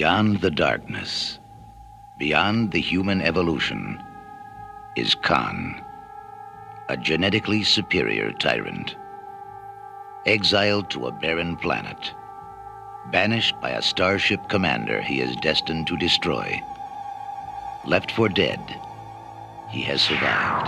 Beyond the darkness, beyond the human evolution, is Khan, a genetically superior tyrant. Exiled to a barren planet, banished by a starship commander he is destined to destroy. Left for dead, he has survived.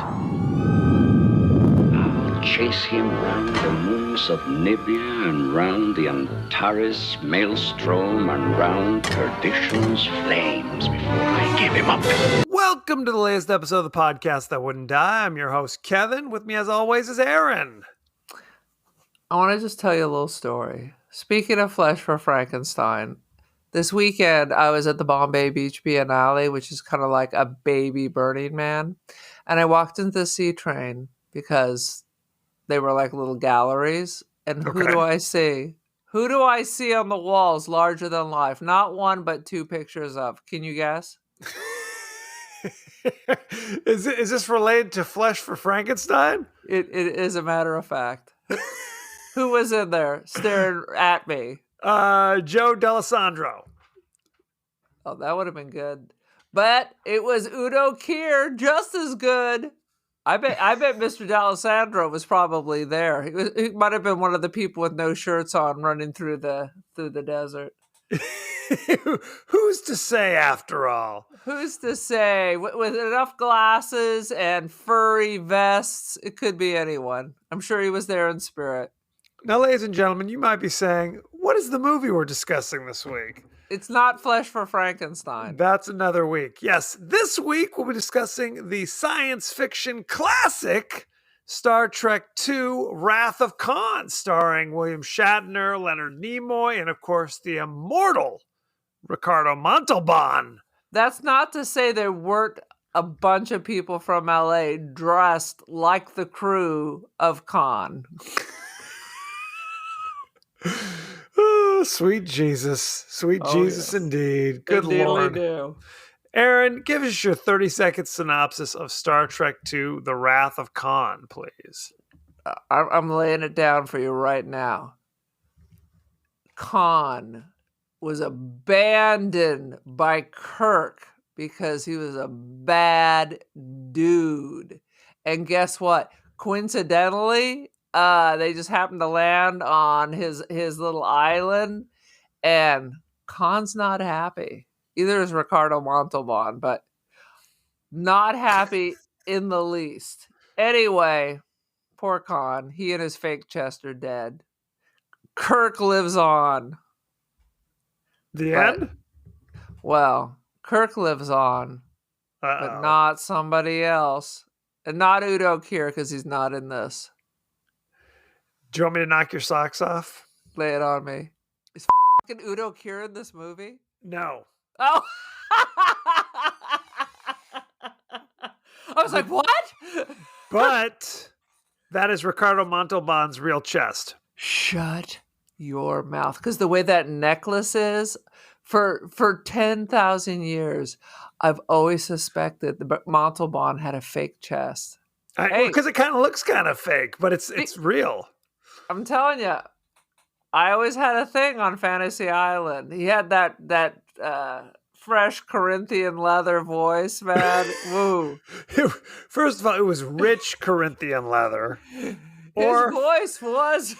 I'll chase him round the moons of Nibia and round the Antares maelstrom and round perdition's flames before I give him up. Welcome to the latest episode of the podcast that wouldn't die. I'm your host, Kevin. With me, as always, is Aaron. I want to just tell you a little story. Speaking of Flesh for Frankenstein, this weekend I was at the Bombay Beach Biennale, which is kind of like a baby Burning Man. And I walked into the C train because they were like little galleries. And who do I see? Who do I see on the walls larger than life? Not one, but two pictures of. Can you guess? Is this related to Flesh for Frankenstein? It is a matter of fact. Who was in there staring at me? Joe D'Alessandro. Oh, that would have been good. But it was Udo Kier, just as good. I bet Mr. D'Alessandro was probably there. He might have been one of the people with no shirts on running through the desert. Who's to say, after all? Who's to say? With enough glasses and furry vests, it could be anyone. I'm sure he was there in spirit. Now, ladies and gentlemen, you might be saying, what is the movie we're discussing this week? It's not Flesh for Frankenstein. That's another week. Yes, this week we'll be discussing the science fiction classic Star Trek II Wrath of Khan, starring William Shatner, Leonard Nimoy, and of course the immortal Ricardo Montalban. That's not to say there weren't a bunch of people from LA dressed like the crew of Khan. Oh, sweet Jesus. Sweet Jesus, yes. Indeed. Good Lord. Do. Aaron, give us your 30-second synopsis of Star Trek II, The Wrath of Khan, please. I'm laying it down for you right now. Khan was abandoned by Kirk because he was a bad dude. And guess what? Coincidentally, they just happened to land on his little island, and Khan's not happy. Either is Ricardo Montalban, but not happy in the least. Anyway, poor Khan. He and his fake chest are dead. Kirk lives on. The end? Well, Kirk lives on, but not somebody else. And not Udo Kier, because he's not in this. Do you want me to knock your socks off? Lay it on me. Is fucking Udo Kier in this movie? No. Oh. I was like, what? But that is Ricardo Montalban's real chest. Shut your mouth. Because the way that necklace is, for 10,000 years, I've always suspected that Montalban had a fake chest. Because it kind of looks kind of fake, but it's real. I'm telling you, I always had a thing on Fantasy Island. He had that fresh Corinthian leather voice, man. Woo. First of all, it was rich Corinthian leather. His voice was.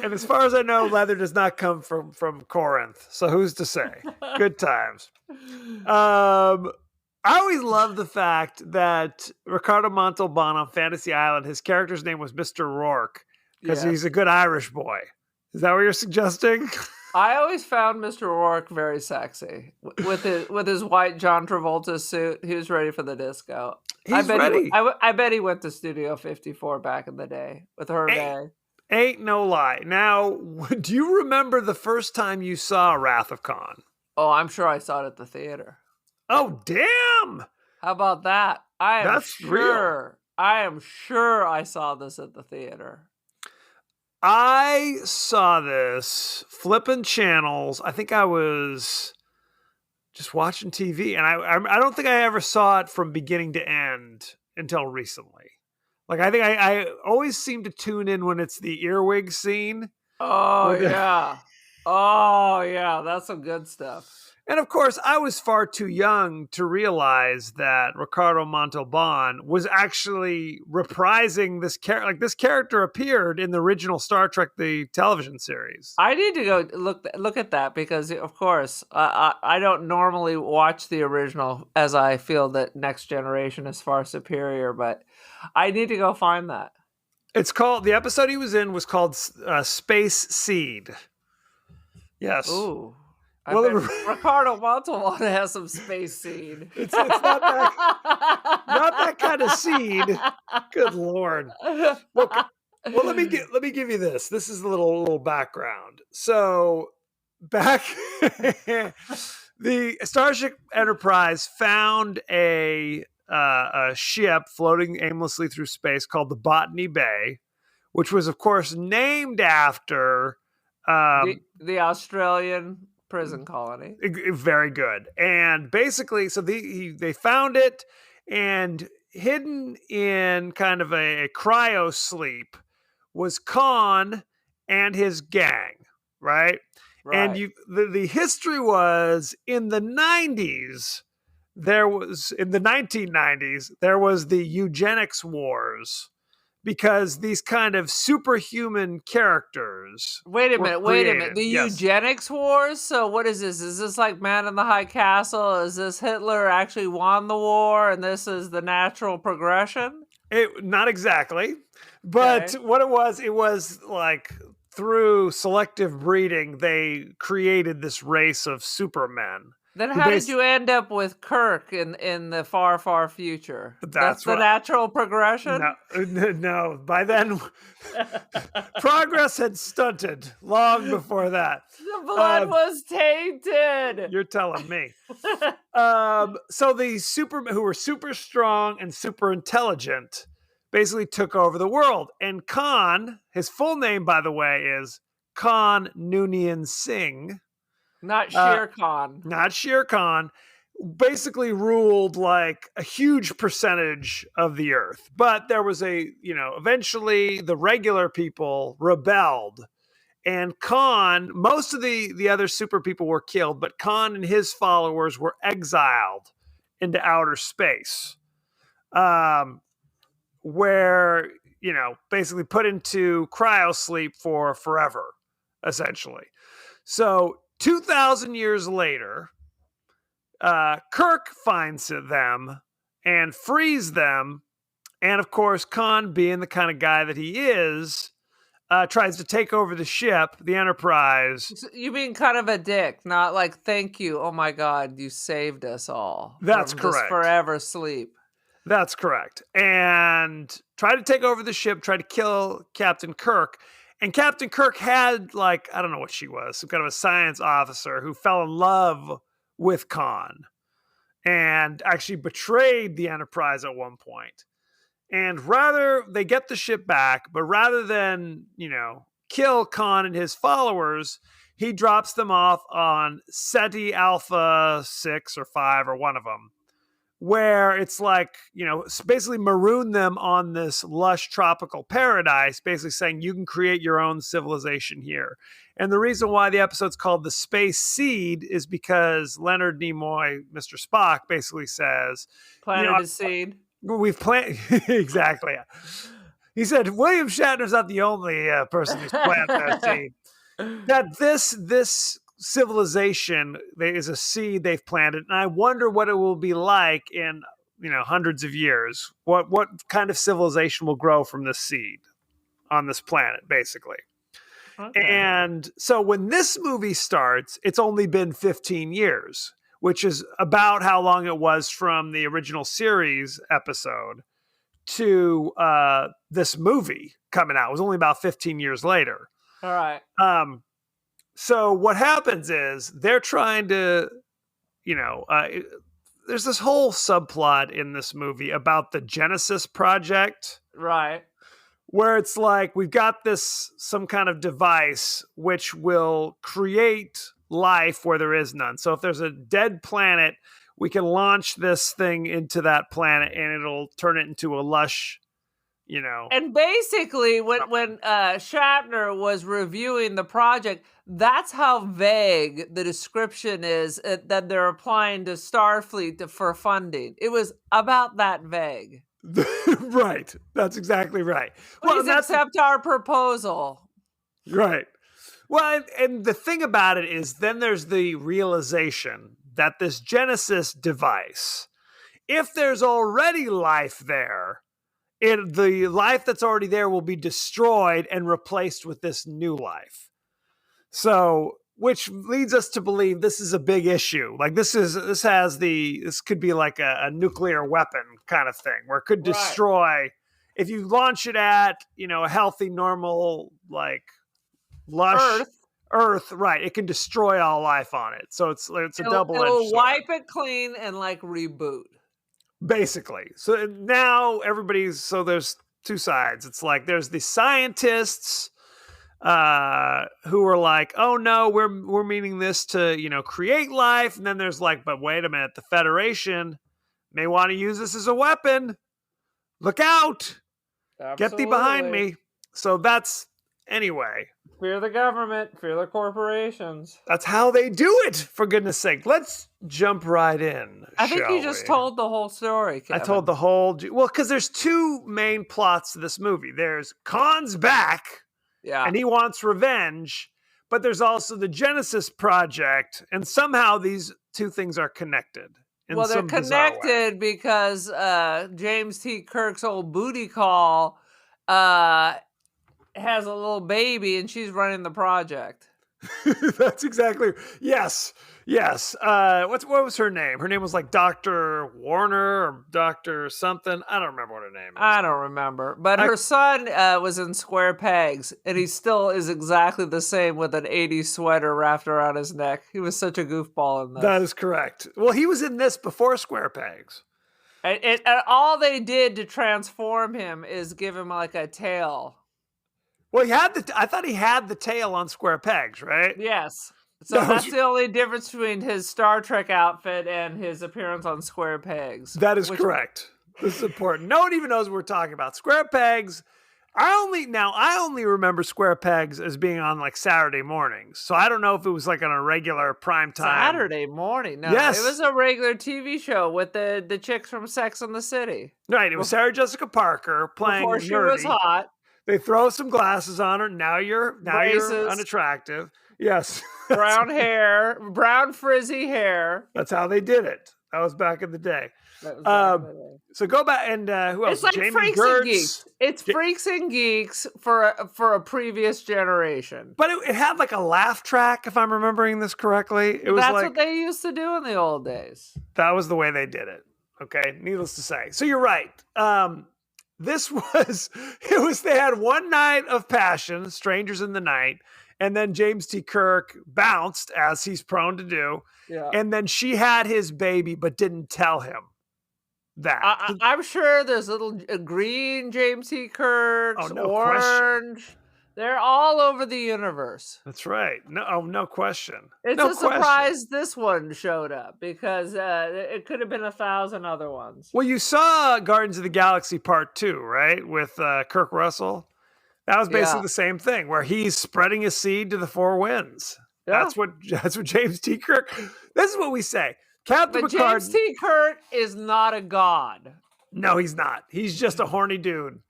And as far as I know, leather does not come from Corinth. So who's to say? Good times. I always love the fact that Ricardo Montalban on Fantasy Island, his character's name was Mr. Rourke because he's a good Irish boy. Is that what you're suggesting? I always found Mr. Rourke very sexy with his white John Travolta suit. He was ready for the disco. He's ready. I bet he went to Studio 54 back in the day with Hervé. Ain't no lie. Now, do you remember the first time you saw Wrath of Khan? Oh, I'm sure I saw it at the theater. Oh, damn! How about that? That's real. I am sure I saw this at the theater. I saw this flipping channels. I think I was just watching TV, and I don't think I ever saw it from beginning to end until recently. Like, I think I always seem to tune in when it's the earwig scene. Oh With the- yeah. Oh yeah, that's some good stuff. And of course, I was far too young to realize that Ricardo Montalban was actually reprising this character. Like, this character appeared in the original Star Trek the television series. I need to go look at that because, of course, I don't normally watch the original, as I feel that Next Generation is far superior. But I need to go find that. It's called, the episode he was in was called Space Seed. Yes. Ooh. Well, Ricardo Montalban has some space seed. It's not that kind of seed. Good Lord. Well, let me give you this. This is a little background. So back, the Starship Enterprise found a ship floating aimlessly through space called the Botany Bay, which was, of course, named after the Australian prison colony. Very good. And basically, so they found it, and hidden in kind of a cryo sleep was Khan and his gang, right? And the history was in the 1990s, there was the eugenics wars, because these kind of superhuman characters. Wait a minute. The Yes. eugenics wars? So what is this? Is this like Man in the High Castle? Is this Hitler actually won the war and this is the natural progression? Not exactly. But Okay. what it was like through selective breeding, they created this race of supermen. Then how did you end up with Kirk in the far, far future? That's the right. natural progression? No. By then, progress had stunted long before that. The blood was tainted. You're telling me. So the Supermen, who were super strong and super intelligent, basically took over the world. And Khan, his full name, by the way, is Khan Noonien Singh. Not Shere Khan. Not Shere Khan. Basically ruled like a huge percentage of the earth. But there was eventually the regular people rebelled. And Khan, most of the other super people were killed, but Khan and his followers were exiled into outer space. Where, basically put into cryosleep for forever, essentially. So 2,000 years later, Kirk finds them and frees them. And of course, Khan, being the kind of guy that he is, tries to take over the ship, the Enterprise. You mean kind of a dick, not like, thank you, oh my God, you saved us all. That's from correct. This forever sleep. That's correct. And try to take over the ship, try to kill Captain Kirk. And Captain Kirk had, I don't know what she was, some kind of a science officer who fell in love with Khan and actually betrayed the Enterprise at one point. And they get the ship back, but rather than, kill Khan and his followers, he drops them off on Ceti Alpha 6 or 5 or one of them, where it's basically maroon them on this lush tropical paradise, basically saying you can create your own civilization here. And the reason why the episode's called The Space Seed is because Leonard Nimoy, Mr. Spock, basically says, Planted a seed. We've planted exactly. He said William Shatner's not the only person who's planted that seed. That this civilization is a seed they've planted, and I wonder what it will be like in hundreds of years. What kind of civilization will grow from this seed on this planet, basically. Okay. And so when this movie starts, it's only been 15 years. Which is about how long it was from the original series episode to this movie coming out. It was only about 15 years later. All right. So what happens is they're trying to, there's this whole subplot in this movie about the Genesis Project. Right. Where it's like, we've got some kind of device which will create life where there is none. So if there's a dead planet, we can launch this thing into that planet and it'll turn it into a lush And basically, when Shatner was reviewing the project, that's how vague the description is that they're applying to Starfleet for funding. It was about that vague. Right. That's exactly right. Please accept our proposal. Right. Well, and the thing about it is then there's the realization that this Genesis device, if there's already life there, the life that's already there will be destroyed and replaced with this new life. So, which leads us to believe this is a big issue. Like this could be like a nuclear weapon kind of thing where it could destroy if you launch it at, a healthy, normal, like lush Earth, right? It can destroy all life on it. So it's a double-edged sword. It'll wipe it clean and like reboot. Basically. So now there's two sides. It's like there's the scientists who are like, oh no, we're meaning this to, create life. And then there's like, but wait a minute, the Federation may want to use this as a weapon. Look out. Absolutely. Get thee behind me. So anyway. Fear the government, fear the corporations. That's how they do it, for goodness sake. Let's jump right in. I think you just told the whole story, Kevin. I told the whole... Well, because there's two main plots to this movie. There's Khan's back, and he wants revenge, but there's also the Genesis Project, and somehow these two things are connected. Well, they're connected because James T. Kirk's old booty call... has a little baby and she's running the project. That's exactly. Yes. What was her name? Her name was like Dr. Warner or Dr. something. I don't remember what her name is. I don't remember. But her son was in Square Pegs, and he still is exactly the same with an 80s sweater wrapped around his neck. He was such a goofball in this. That is correct. Well, he was in this before Square Pegs. And all they did to transform him is give him like a tail. Well, I thought he had the tail on Square Pegs, right? Yes. So that's the only difference between his Star Trek outfit and his appearance on Square Pegs. That is correct. This is important. No one even knows what we're talking about. Square Pegs. I only remember Square Pegs as being on like Saturday mornings. So I don't know if it was like on a regular prime time. Saturday morning? No, yes. It was a regular TV show with the chicks from Sex and the City. Right. It was Sarah Jessica Parker playing before she nerdy. was hot. They throw some glasses on her. Now you're unattractive. Yes. Brown hair, brown frizzy hair. That's how they did it. That was back in the day. So go back and who else? It's like Jamie Freaks Gertz. and Geeks. It's Freaks and Geeks for a previous generation. But it had like a laugh track, if I'm remembering this correctly. That's what they used to do in the old days. That was the way they did it. Okay, needless to say. So you're right. They had one night of passion, Strangers in the Night, and then James T. Kirk bounced, as he's prone to do, and then she had his baby, but didn't tell him that. I'm sure there's little green James T. Kirks, orange. Question. They're all over the universe. That's right. No question. It's surprise this one showed up because it could have been 1,000 other ones. Well, you saw Guardians of the Galaxy Part 2, right? With Kurt Russell. That was basically the same thing, where he's spreading his seed to the four winds. Yeah. That's what James T. Kirk. This is what we say. Captain Picard. James T. Kirk is not a god. No, he's not. He's just a horny dude.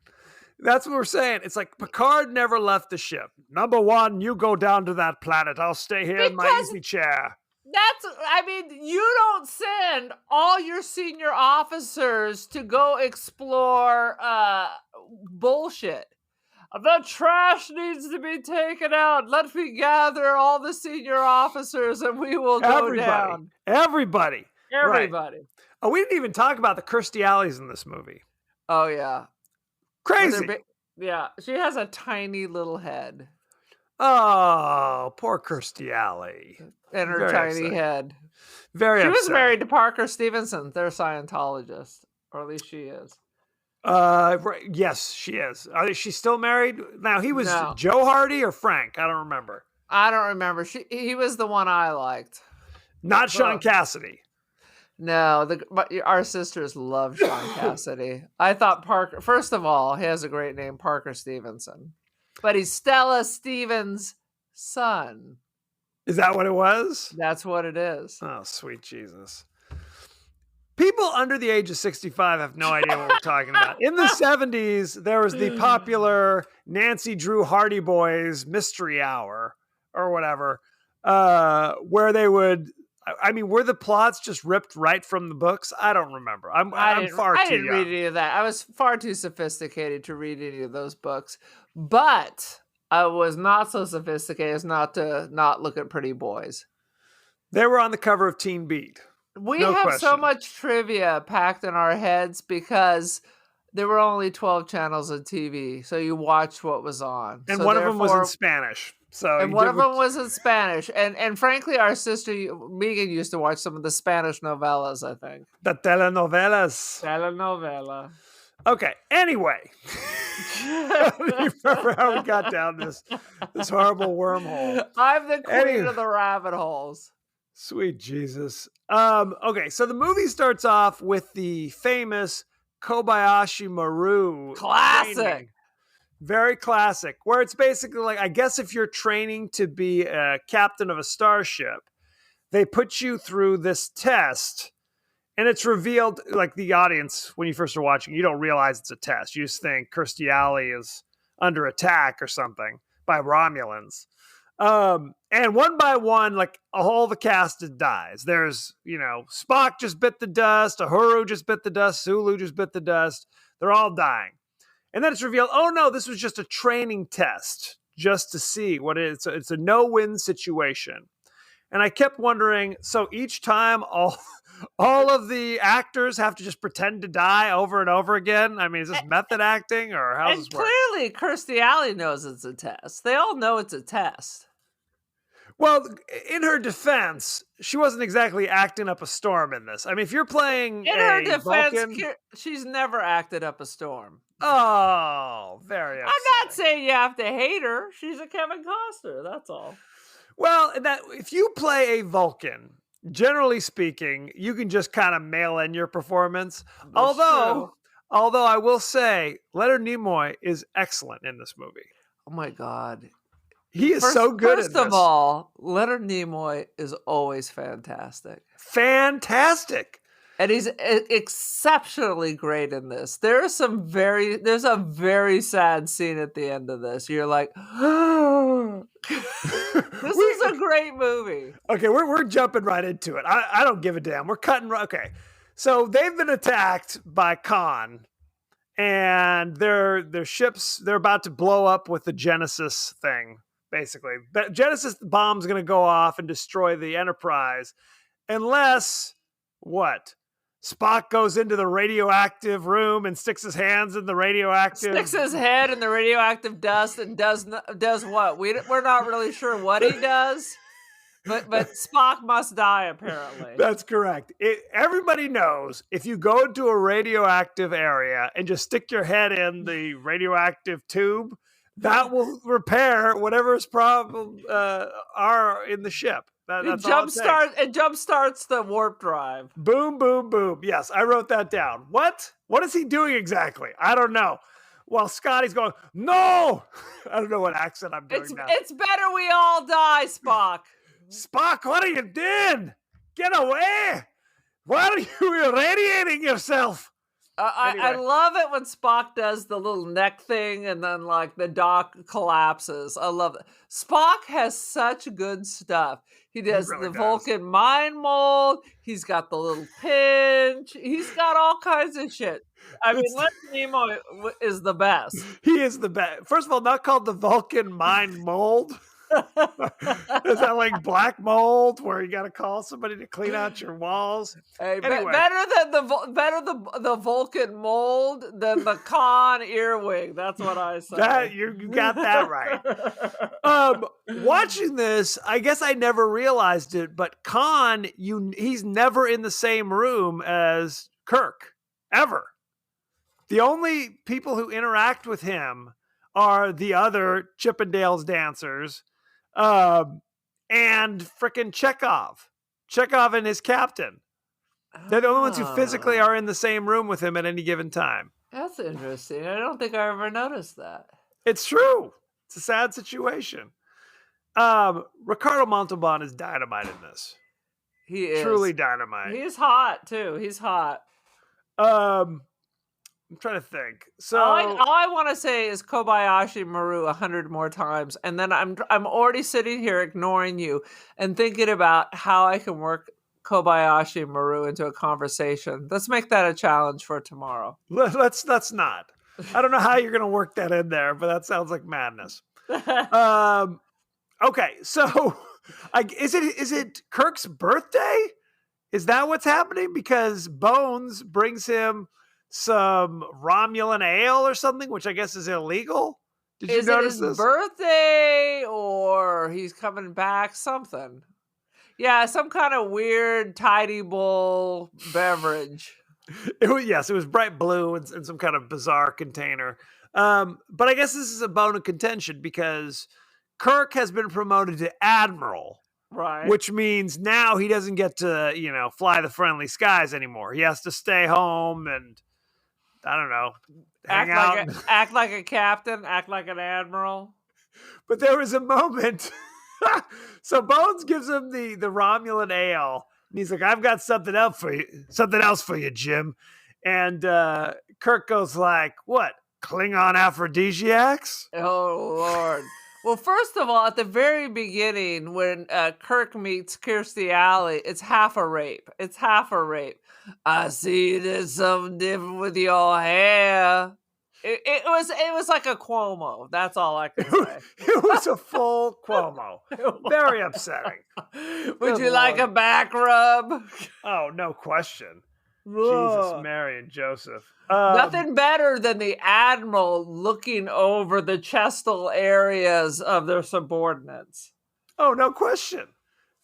That's what we're saying. It's like Picard never left the ship. Number one, you go down to that planet. I'll stay here in my easy chair. You don't send all your senior officers to go explore bullshit. The trash needs to be taken out. Let me gather all the senior officers and we will go down. Everybody. Right. Oh, we didn't even talk about the Kirstie Alley's in this movie. Oh, yeah. Crazy. Yeah, she has a tiny little head. Oh, poor Kirstie Alley. And her tiny head. Very upset. She was married to Parker Stevenson. They're Scientologist. Or at least she is. Yes, she is. Is she still married? Now, he was Joe Hardy or Frank? I don't remember. I don't remember. He was the one I liked. Not Sean Cassidy. No, our sisters love Sean Cassidy. I thought Parker. First of all, he has a great name, Parker Stevenson, but he's Stella Stevens' son. Is that what it was? That's what it is. Oh, sweet Jesus. People under the age of 65 have no idea what we're talking about. In the 70s, there was the popular Nancy Drew Hardy Boys Mystery Hour or whatever, where they would, I mean, were the plots just ripped right from the books? I don't remember. I'm far too young. I didn't read any of that. I was far too sophisticated to read any of those books. But I was not so sophisticated as not to not look at Pretty Boys. They were on the cover of Teen Beat. We have so much trivia packed in our heads because there were only 12 channels of TV. So you watched what was on. And one of them was in Spanish. And one of them was in Spanish. And frankly, our sister, Megan, used to watch some of the Spanish novellas, I think. The telenovelas. Telenovela. Okay, anyway. I don't remember how we got down this horrible wormhole. I'm the queen of the rabbit holes. Sweet Jesus. Okay, so the movie starts off with the famous Kobayashi Maru. Classic. Training. Very classic. Where it's basically like, I guess if you're training to be a captain of a starship, they put you through this test. And it's revealed, like the audience, when you first are watching, you don't realize it's a test. You just think Kirstie Alley is under attack or something by Romulans. And one by one, like all the cast dies. There's, Spock just bit the dust, Uhura just bit the dust, Sulu just bit the dust. They're all dying. And then it's revealed, oh no, this was just a training test just to see what it is. So it's a no-win situation. And I kept wondering, so each time all of the actors have to just pretend to die over and over again? I mean, is this method acting or how does this work? Clearly, Kirstie Alley knows it's a test. They all know it's a test. Well, in her defense, she wasn't exactly acting up a storm in this. I mean, if you're playing in her defense, Vulcan, she's never acted up a storm. Oh, very upsetting. I'm not saying you have to hate her. She's a Kevin Costner. That's all. Well, if you play a Vulcan, generally speaking, you can just kind of mail in your performance. Although I will say, Leonard Nimoy is excellent in this movie. Oh my God. He is so good at this. First of all, Leonard Nimoy is always fantastic. Fantastic. And he's exceptionally great in this. There's a very sad scene at the end of this. You're like, this is a great movie. Okay, we're jumping right into it. I don't give a damn. We're cutting right. Okay, so they've been attacked by Khan, and their ships, they're about to blow up with the Genesis thing. Basically, the Genesis bomb's going to go off and destroy the Enterprise, unless what? Spock goes into the radioactive room and sticks his hands in the radioactive. Sticks his head in the radioactive dust and does what? We're not really sure what he does, but Spock must die apparently. That's correct. Everybody knows if you go into a radioactive area and just stick your head in the radioactive tube, that will repair whatever's problems are in the ship. It jumpstarts the warp drive. Boom, boom, boom. Yes, I wrote that down. What? What is he doing exactly? I don't know. While Scotty's going, no! I don't know what accent I'm doing now. It's better we all die, Spock. Spock, what are you doing? Get away! Why are you irradiating yourself? Anyway. I love it when Spock does the little neck thing and then like the dock collapses. I love it. Spock has such good stuff. He does the Vulcan mind mold. He's got the little pinch. He's got all kinds of shit. I mean, Leonard Nimoy is the best. He is the best. First of all, not called the Vulcan mind mold. Is that like black mold where you got to call somebody to clean out your walls? Hey, anyway. better the Vulcan mold than the Khan earwig. That's what I say. You got that right. Watching this, I guess I never realized it, but Khan, he's never in the same room as Kirk ever. The only people who interact with him are the other Chippendales dancers. And frickin' Chekhov and his captain. They're the only ones who physically Ah, are in the same room with him at any given time. that's interesting. I don't think I ever noticed that. It's true. It's a sad situation. Ricardo Montalban is dynamite in this. He is. Truly dynamite. He's hot too. He's hot. I'm trying to think. So All I want to say is Kobayashi Maru 100 more times, and then I'm already sitting here ignoring you and thinking about how I can work Kobayashi Maru into a conversation. Let's make that a challenge for tomorrow. let's not. I don't know how you're gonna work that in there, but that sounds like madness. Okay, so is it Kirk's birthday? Is that what's happening? Because Bones brings him some Romulan ale or something, which I guess is illegal. Did you Is it notice his this? birthday or he's coming back? Something. Yeah, some kind of weird tidy bowl beverage. Yes, it was bright blue and some kind of bizarre container. But I guess this is a bone of contention because Kirk has been promoted to admiral, Right. which means now he doesn't get to, fly the friendly skies anymore. He has to stay home and, I don't know, hang out. Act like a captain, act like an admiral. But there was a moment. So Bones gives him the Romulan ale. And he's like, I've got something else for you, Jim. And Kirk goes like, what? Klingon aphrodisiacs? Oh, Lord. Well, first of all, at the very beginning, when Kirk meets Kirstie Alley, it's half a rape. It's half a rape. I see you did something different with your hair. It was like a Cuomo. That's all I can say. It was a full Cuomo. Very upsetting. Would Good you like a Lord. back rub? Oh, no question. Ugh. Jesus, Mary and Joseph. Nothing better than the admiral looking over the chestal areas of their subordinates. Oh, no question.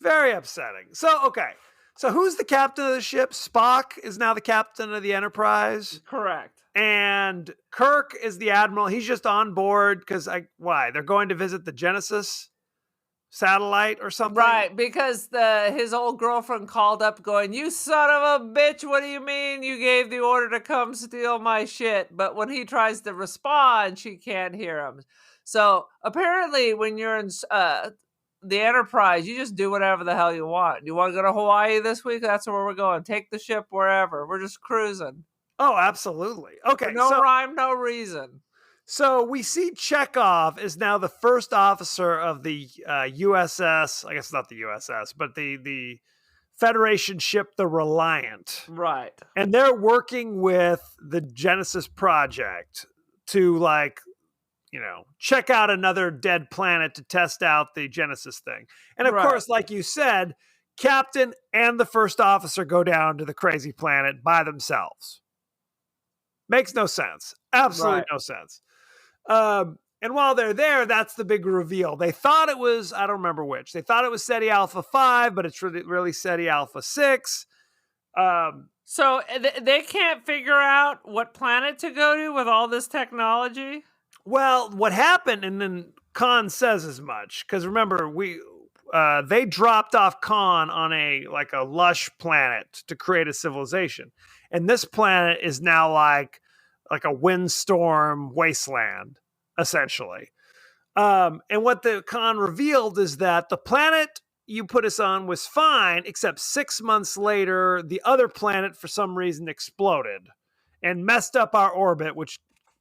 Very upsetting. So, okay. So who's the captain of the ship? Spock is now the captain of the Enterprise. Correct. And Kirk is the admiral. He's just on board because why? They're going to visit the Genesis satellite or something? Right, because his old girlfriend called up going, "You son of a bitch, what do you mean you gave the order to come steal my shit?" But when he tries to respond, she can't hear him. So apparently when you're in the Enterprise, you just do whatever the hell you want. You want to go to Hawaii this week? That's where we're going. Take the ship wherever. We're just cruising. Oh, absolutely. Okay. No rhyme, no reason. So we see Chekhov is now the first officer of the USS. I guess not the USS, but the Federation ship, the Reliant. Right. And they're working with the Genesis project to check out another dead planet to test out the Genesis thing. And of course, like you said, Captain and the first officer go down to the crazy planet by themselves. Makes no sense. Absolutely no sense. And while they're there, that's the big reveal. They thought it was, I don't remember which. They thought it was SETI Alpha 5, but it's really SETI Alpha 6. So they can't figure out what planet to go to with all this technology? Well, what happened, and then Khan says as much, because remember, they dropped off Khan on a lush planet to create a civilization. And this planet is now like a windstorm wasteland, essentially. And what the Khan revealed is that the planet you put us on was fine, except 6 months later, the other planet, for some reason, exploded and messed up our orbit, which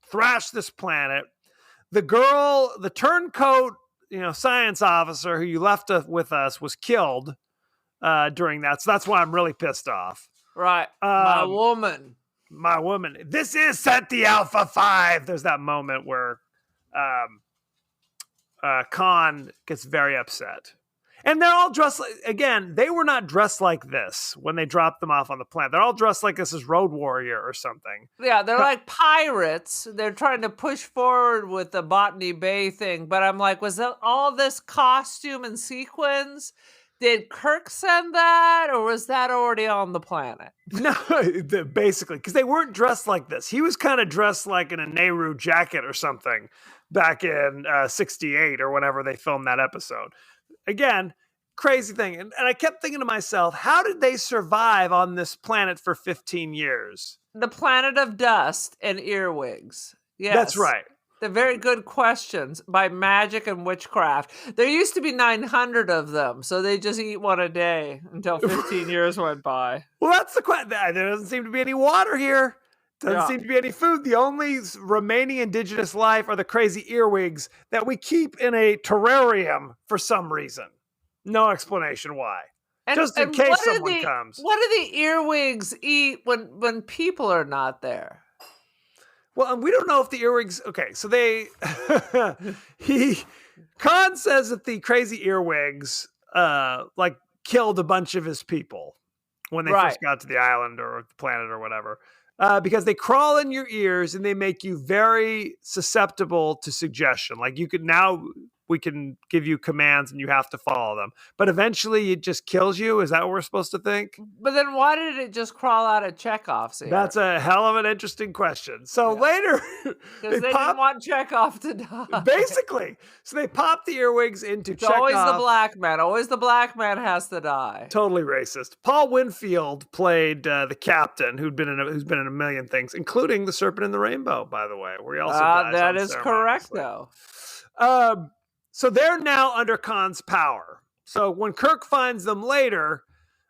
thrashed this planet. The girl, the turncoat, science officer who you left with us was killed during that. So that's why I'm really pissed off. Right. My woman. This is SETI Alpha 5. There's that moment where Khan gets very upset. And they're all dressed again, they were not dressed like this when they dropped them off on the planet. They're all dressed like this is Road Warrior or something. Yeah, they're like pirates. They're trying to push forward with the Botany Bay thing. But I'm like, was that all this costume and sequins? Did Kirk send that, or was that already on the planet? No, basically, because they weren't dressed like this. He was kind of dressed like in a Nehru jacket or something back in 68 or whenever they filmed that episode. Again, crazy thing. And I kept thinking to myself, how did they survive on this planet for 15 years? The planet of dust and earwigs. Yes. That's right. They're very good questions by magic and witchcraft. There used to be 900 of them, so they just eat one a day until 15 years went by. Well, that's the question. There doesn't seem to be any water here. Doesn't seem to be any food. The only remaining indigenous life are the crazy earwigs that we keep in a terrarium for some reason. No explanation why. Just in case someone comes. What do the earwigs eat when people are not there? Well, and we don't know if the earwigs. Okay, so Khan says that the crazy earwigs like killed a bunch of his people when they first got to the island or the planet or whatever, because they crawl in your ears and they make you very susceptible to suggestion. Like we can give you commands and you have to follow them. But eventually it just kills you. Is that what we're supposed to think? But then why did it just crawl out of Chekhov's ear? That's a hell of an interesting question. So later... Because they didn't want Chekhov to die. Basically. So they pop the earwigs into Chekhov. Always the black man. Always the black man has to die. Totally racist. Paul Winfield played the captain who's been in a million things, including The Serpent in the Rainbow, by the way, where he also dies. That is correct, though. So they're now under Khan's power. So when Kirk finds them later,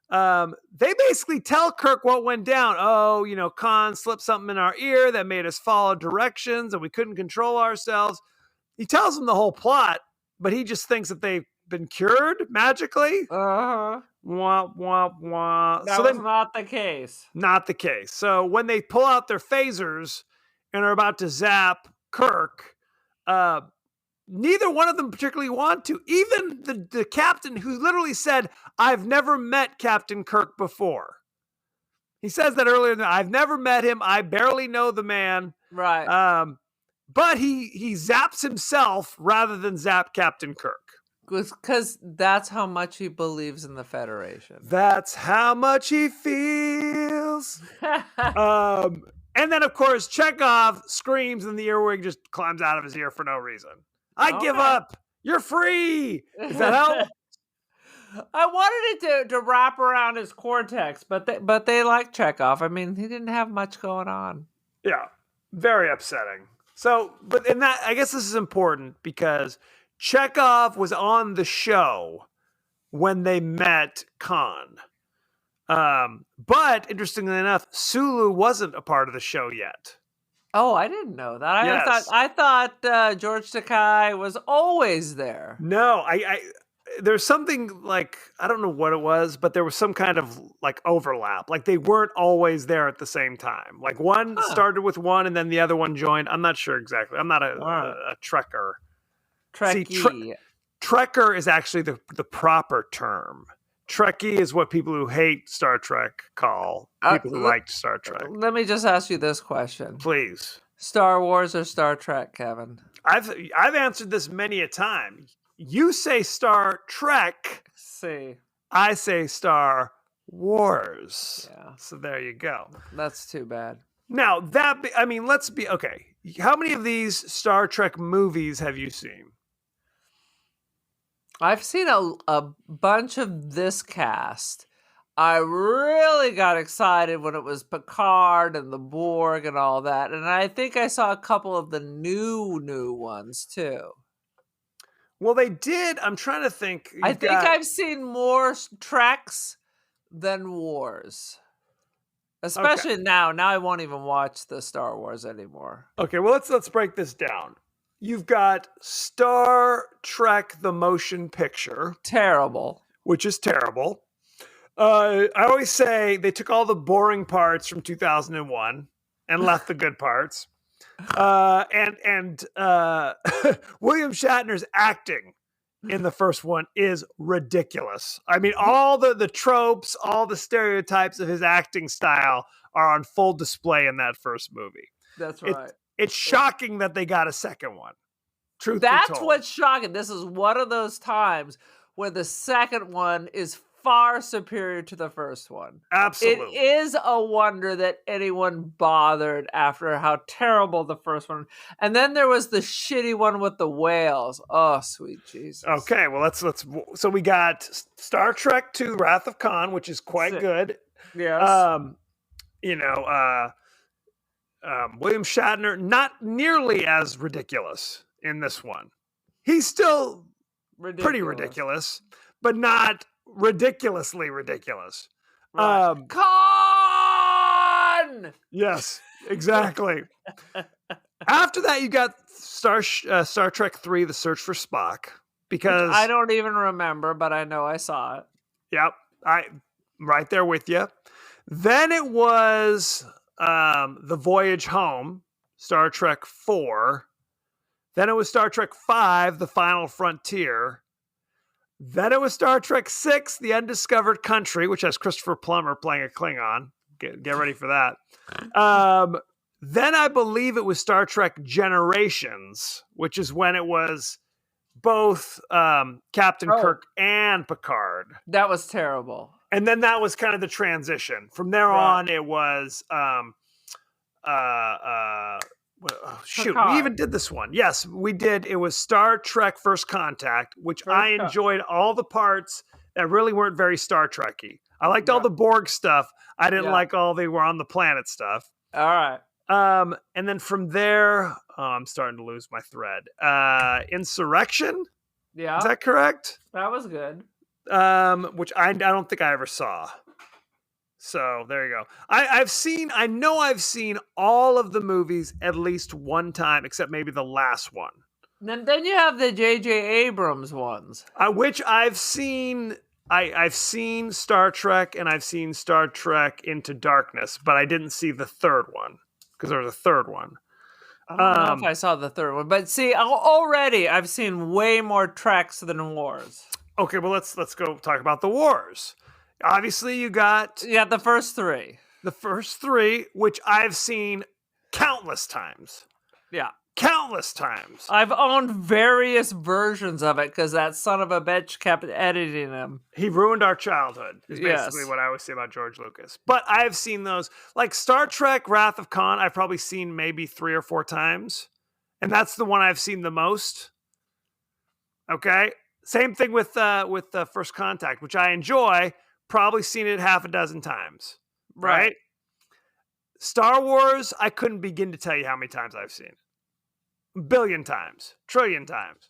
they basically tell Kirk what went down. Oh, Khan slipped something in our ear that made us follow directions and we couldn't control ourselves. He tells them the whole plot, but he just thinks that they've been cured magically. Uh-huh. Wah, wah, wah. That was not the case. Not the case. So when they pull out their phasers and are about to zap Kirk, neither one of them particularly want to. Even the captain, who literally said, I've never met Captain Kirk before. He says that earlier. I've never met him. I barely know the man. Right. But he zaps himself rather than zap Captain Kirk. Because that's how much he believes in the Federation. That's how much he feels. And then, of course, Chekhov screams and the earwig just climbs out of his ear for no reason. I give up. You're free. Does that help? I wanted it to wrap around his cortex, but they like Chekhov. I mean, he didn't have much going on. Yeah, very upsetting. So, but in that, I guess this is important because Chekhov was on the show when they met Khan. But interestingly enough, Sulu wasn't a part of the show yet. Oh, I didn't know that. Yes. I thought George Takei was always there. No, there's something like, I don't know what it was, but there was some kind of like overlap. Like they weren't always there at the same time. Like one started with one and then the other one joined. I'm not sure exactly. I'm not a Trekker. Trekkie. See, Trekker is actually the proper term. Trekkie is what people who hate Star Trek call people who liked Star Trek. Let me just ask you this question. Please. Star Wars or Star Trek, Kevin? I've answered this many a time. You say Star Trek. See. I say Star Wars. Yeah. So there you go. That's too bad. Now, let's be, okay. How many of these Star Trek movies have you seen? I've seen a bunch of this cast. I really got excited when it was Picard and the Borg and all that. And I think I saw a couple of the new ones too. Well, they did. I'm trying to think. I think I've seen more Treks than Wars. Especially now. Now I won't even watch the Star Wars anymore. Okay, well, let's break this down. You've got Star Trek the Motion Picture. Terrible. Which is terrible. I always say they took all the boring parts from 2001 and left the good parts. And William Shatner's acting in the first one is ridiculous. I mean, all the tropes, all the stereotypes of his acting style are on full display in that first movie. That's right. It's shocking that they got a second one. Truth be told. That's what's shocking. This is one of those times where the second one is far superior to the first one. Absolutely. It is a wonder that anyone bothered after how terrible the first one. And then there was the shitty one with the whales. Oh, sweet Jesus. Okay, well let's so we got Star Trek II: Wrath of Khan, which is quite Sick. good. Yes. William Shatner, not nearly as ridiculous in this one. He's still pretty ridiculous, but not ridiculously ridiculous. Right. Khan! Yes, exactly. After that, you got Star Trek III: The Search for Spock, because I don't even remember, but I know I saw it. Yep, I'm right there with you. Then it was The Voyage Home, Star Trek IV. Then it was Star Trek V, The Final Frontier. Then it was Star Trek VI, The Undiscovered Country, which has Christopher Plummer playing a Klingon. Get ready for that. Then I believe it was Star Trek Generations, which is when it was both Captain Kirk and Picard. That was terrible. And then that was kind of the transition. From there on, it was shoot, Picard. we even did this one. Yes, we did. It was Star Trek First Contact, which I enjoyed all the parts that really weren't very Star Trek-y. I liked all the Borg stuff. I didn't like all the We're on the Planet stuff. All right. And then from there, I'm starting to lose my thread. Insurrection? Yeah. Is that correct? That was good. Which I don't think I ever saw. So there you go. I know I've seen all of the movies at least one time, except maybe the last one. Then you have the J.J. Abrams ones. Which I've seen. I've seen Star Trek and I've seen Star Trek Into Darkness, but I didn't see the third one because there was a third one. I don't know if I saw the third one, but see, already I've seen way more Treks than Wars. Okay, well let's go talk about the Wars. Obviously, you got the first three. The first three, which I've seen countless times. Yeah. Countless times. I've owned various versions of it because that son of a bitch kept editing them. He ruined our childhood, is basically what I always say about George Lucas. But I've seen those. Like Star Trek Wrath of Khan, I've probably seen maybe 3 or 4 times. And that's the one I've seen the most. Okay? Same thing with First Contact, which I enjoy. Probably seen it half a dozen times. Right? Star Wars, I couldn't begin to tell you how many times I've seen. Billion times, trillion times.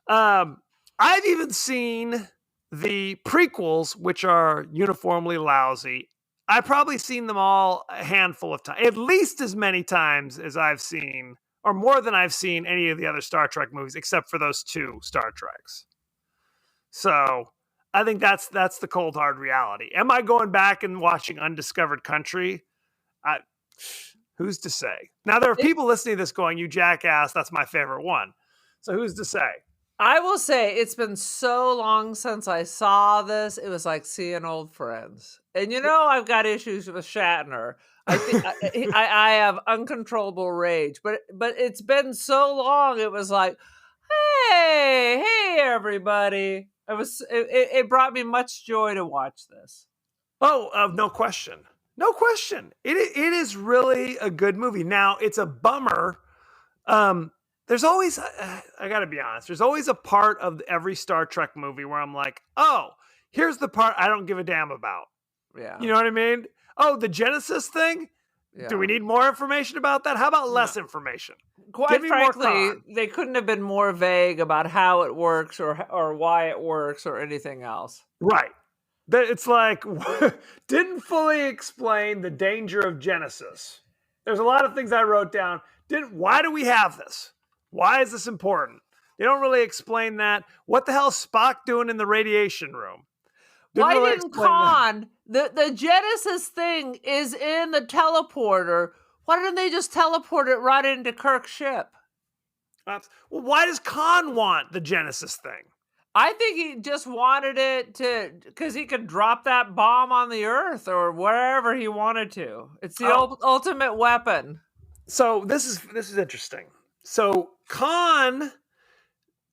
I've even seen the prequels, which are uniformly lousy. I've probably seen them all a handful of times, at least as many times as I've seen, or more than I've seen any of the other Star Trek movies, except for those 2 Star Treks. So I think that's the cold hard reality. Am I going back and watching Undiscovered Country? Who's to say? Now, there are people listening to this going, you jackass, that's my favorite one. So who's to say? I will say it's been so long since I saw this. It was like seeing old friends. And I've got issues with Shatner. I think I have uncontrollable rage. But it's been so long. It was like, hey, everybody. It brought me much joy to watch this. Oh, no question. No question. It is really a good movie. Now, it's a bummer. There's always, I got to be honest, there's always a part of every Star Trek movie where I'm like, oh, here's the part I don't give a damn about. Yeah. You know what I mean? Oh, the Genesis thing? Yeah. Do we need more information about that? How about less information? Quite frankly, they couldn't have been more vague about how it works or why it works or anything else. Right. It's like, didn't fully explain the danger of Genesis. There's a lot of things I wrote down. Why do we have this? Why is this important? They don't really explain that. What the hell is Spock doing in the radiation room? Why didn't Khan, the Genesis thing is in the teleporter. Why didn't they just teleport it right into Kirk's ship? Well, why does Khan want the Genesis thing? I think he just wanted it because he could drop that bomb on the Earth or wherever he wanted to. It's the ultimate weapon. So this is interesting. So Khan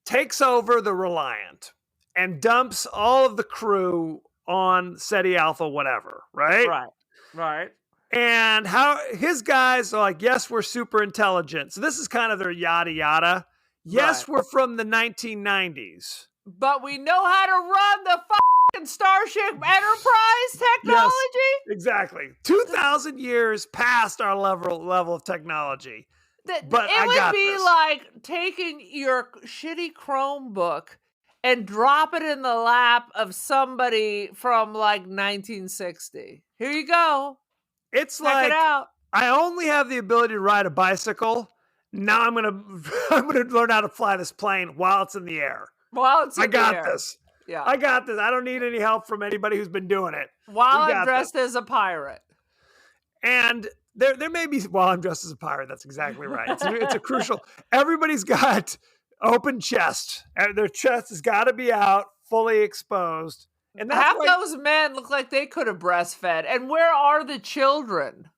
takes over the Reliant and dumps all of the crew on Ceti Alpha, whatever, right? Right. And how his guys are like, yes, we're super intelligent. So this is kind of their yada yada. Yes, Right. we're from the 1990s. But we know how to run the fucking Starship Enterprise technology. Exactly. 2,000 years past our level of technology. But It I would got be this. like taking your shitty Chromebook and drop it in the lap of somebody from like 1960. Here you go. It's Check like it out. I only have the ability to ride a bicycle. Now I'm gonna learn how to fly this plane while it's in the air. Well, it's I in the got air. this. Yeah. I got this. I don't need any help from anybody who's been doing it. While We I'm got dressed as a pirate. And there may be while I'm dressed as a pirate. That's exactly right. It's a crucial. Everybody's got open chest. Their chest has got to be out, fully exposed. And that's Half why those men look like they could have breastfed. And where are the children?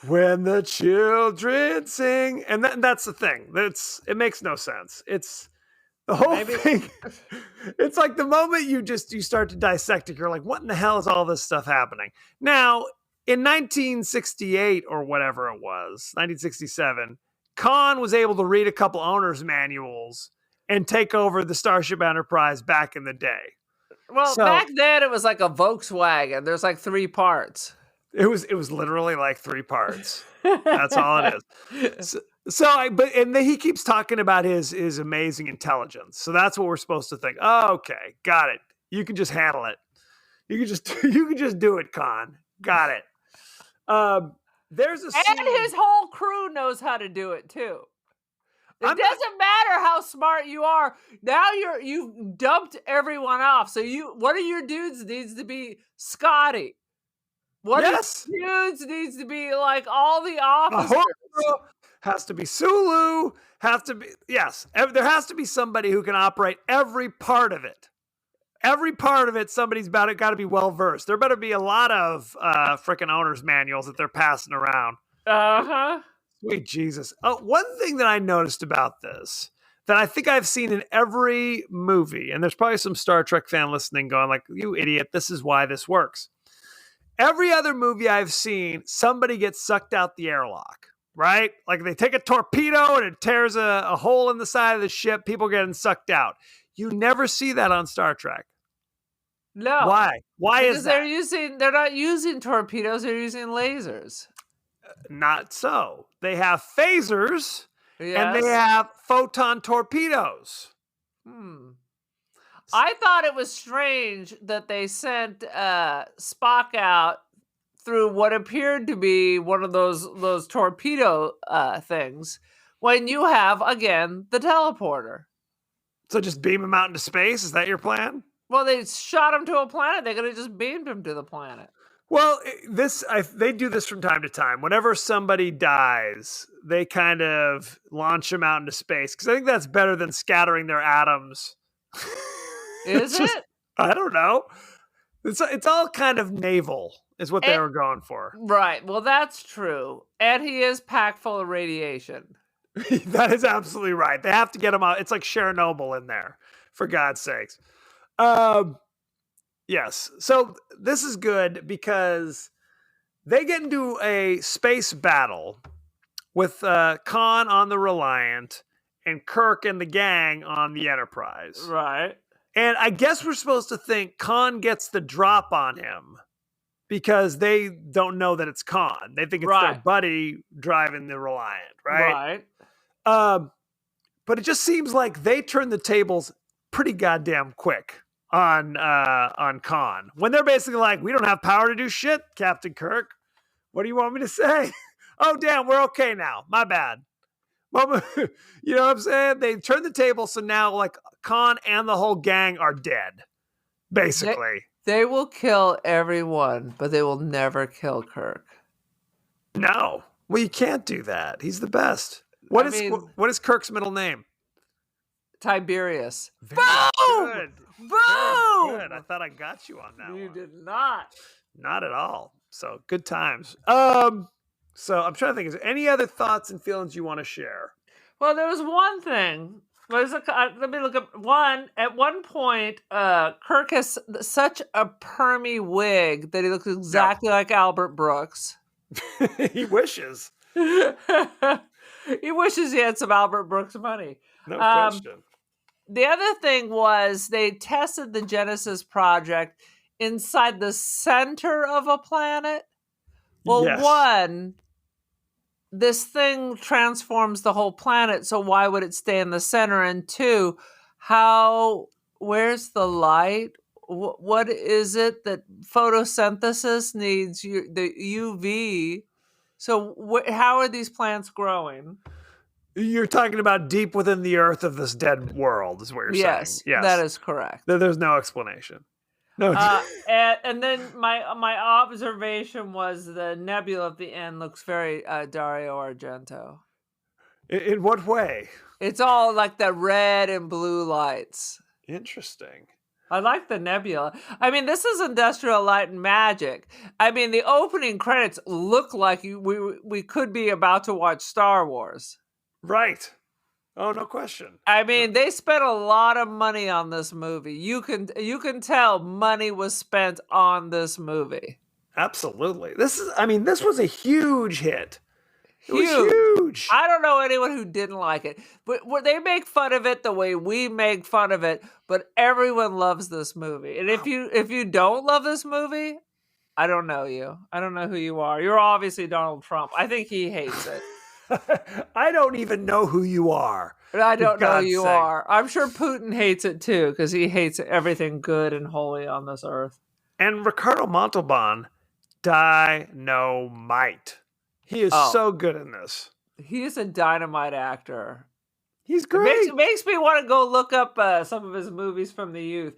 when the children sing, and that's the thing. It makes no sense. It's the whole thing. It's like the moment you start to dissect it, you're like, what in the hell is all this stuff happening? Now, in 1968 or whatever it was, 1967, Khan was able to read a couple owner's manuals and take over the Starship Enterprise back in the day. Well, back then it was like a Volkswagen. There's like 3 parts. It was literally like 3 parts. That's all it is. He keeps talking about his amazing intelligence. So that's what we're supposed to think. Oh, okay, got it. You can just handle it. You can just do it, Khan. Got it. There's a scene. And his whole crew knows how to do it too. It doesn't matter how smart you are. Now you've dumped everyone off. So one of your dudes needs to be Scotty. One of your dudes needs to be like all the officers. Has to be Sulu. There has to be somebody who can operate every part of it. Every part of it, somebody's got to be well versed. There better be a lot of freaking owner's manuals that they're passing around. Sweet Jesus. One thing that I noticed about this that I think I've seen in every movie, and there's probably some Star Trek fan listening going like, you idiot, this is why this works. Every other movie I've seen, somebody gets sucked out the airlock, right? Like they take a torpedo and it tears a hole in the side of the ship, people getting sucked out. You never see that on Star Trek. No. Why? Why because is that? They're not using torpedoes, they're using lasers. Not so. They have phasers and they have photon torpedoes. I thought it was strange that they sent Spock out through what appeared to be one of those torpedo things when you have, again, the teleporter. So just beam him out into space? Is that your plan? Well, they shot him to a planet. They could have just beamed him to the planet. Well, they do this from time to time. Whenever somebody dies, they kind of launch them out into space because I think that's better than scattering their atoms. Is it? I don't know. It's all kind of naval is what they were going for. Right. Well, that's true. And he is packed full of radiation. That is absolutely right. They have to get him out. It's like Chernobyl in there, for God's sakes. Yes. So this is good because they get into a space battle with Khan on the Reliant and Kirk and the gang on the Enterprise. Right. And I guess we're supposed to think Khan gets the drop on him because they don't know that it's Khan. They think it's their buddy driving the Reliant, right? But it just seems like they turn the tables pretty goddamn quick on Khan when they're basically like, we don't have power to do shit, Captain Kirk. What do you want me to say? Oh, damn, we're okay now. My bad. You know what I'm saying? They turn the table, so now like Khan and the whole gang are dead, basically. They will kill everyone, but they will never kill Kirk. No. Well, you can't do that. He's the best. What is Kirk's middle name? Tiberius. Very Boom! good. Boom! Very good. I thought I got you on that one. You did not. Not at all. So good times. So I'm trying to think, is there any other thoughts and feelings you want to share? Well, there was one thing Let me look up one. At one point, Kirk has such a permy wig that he looks exactly like Albert Brooks. He wishes. He wishes he had some Albert Brooks money. No question. The other thing was they tested the Genesis project inside the center of a planet. Well, Yes. one, this thing transforms the whole planet, so why would it stay in the center? And two, where's the light? What is it that photosynthesis needs? The UV. So how are these plants growing? You're talking about deep within the earth of this dead world, is what you're saying. Yes, that is correct. There's no explanation. No. And then my observation was the nebula at the end looks very Dario Argento. In what way? It's all like the red and blue lights. Interesting. I like the nebula. I mean, this is Industrial Light and Magic. I mean, the opening credits look like we could be about to watch Star Wars. Right. Oh, no question. I mean, they spent a lot of money on this movie. You can tell money was spent on this movie. Absolutely. This was a huge hit. It was huge. I don't know anyone who didn't like it, but they make fun of it the way we make fun of it. But everyone loves this movie, and if you don't love this movie, I don't know you. I don't know who you are. You're obviously Donald Trump. I think he hates it. I don't even know who you are. But I don't know who you are. I'm sure Putin hates it too, because he hates everything good and holy on this earth. And Ricardo Montalban, dynamite. He is so good in this. He is a dynamite actor. He's great. It makes me want to go look up some of his movies from the youth.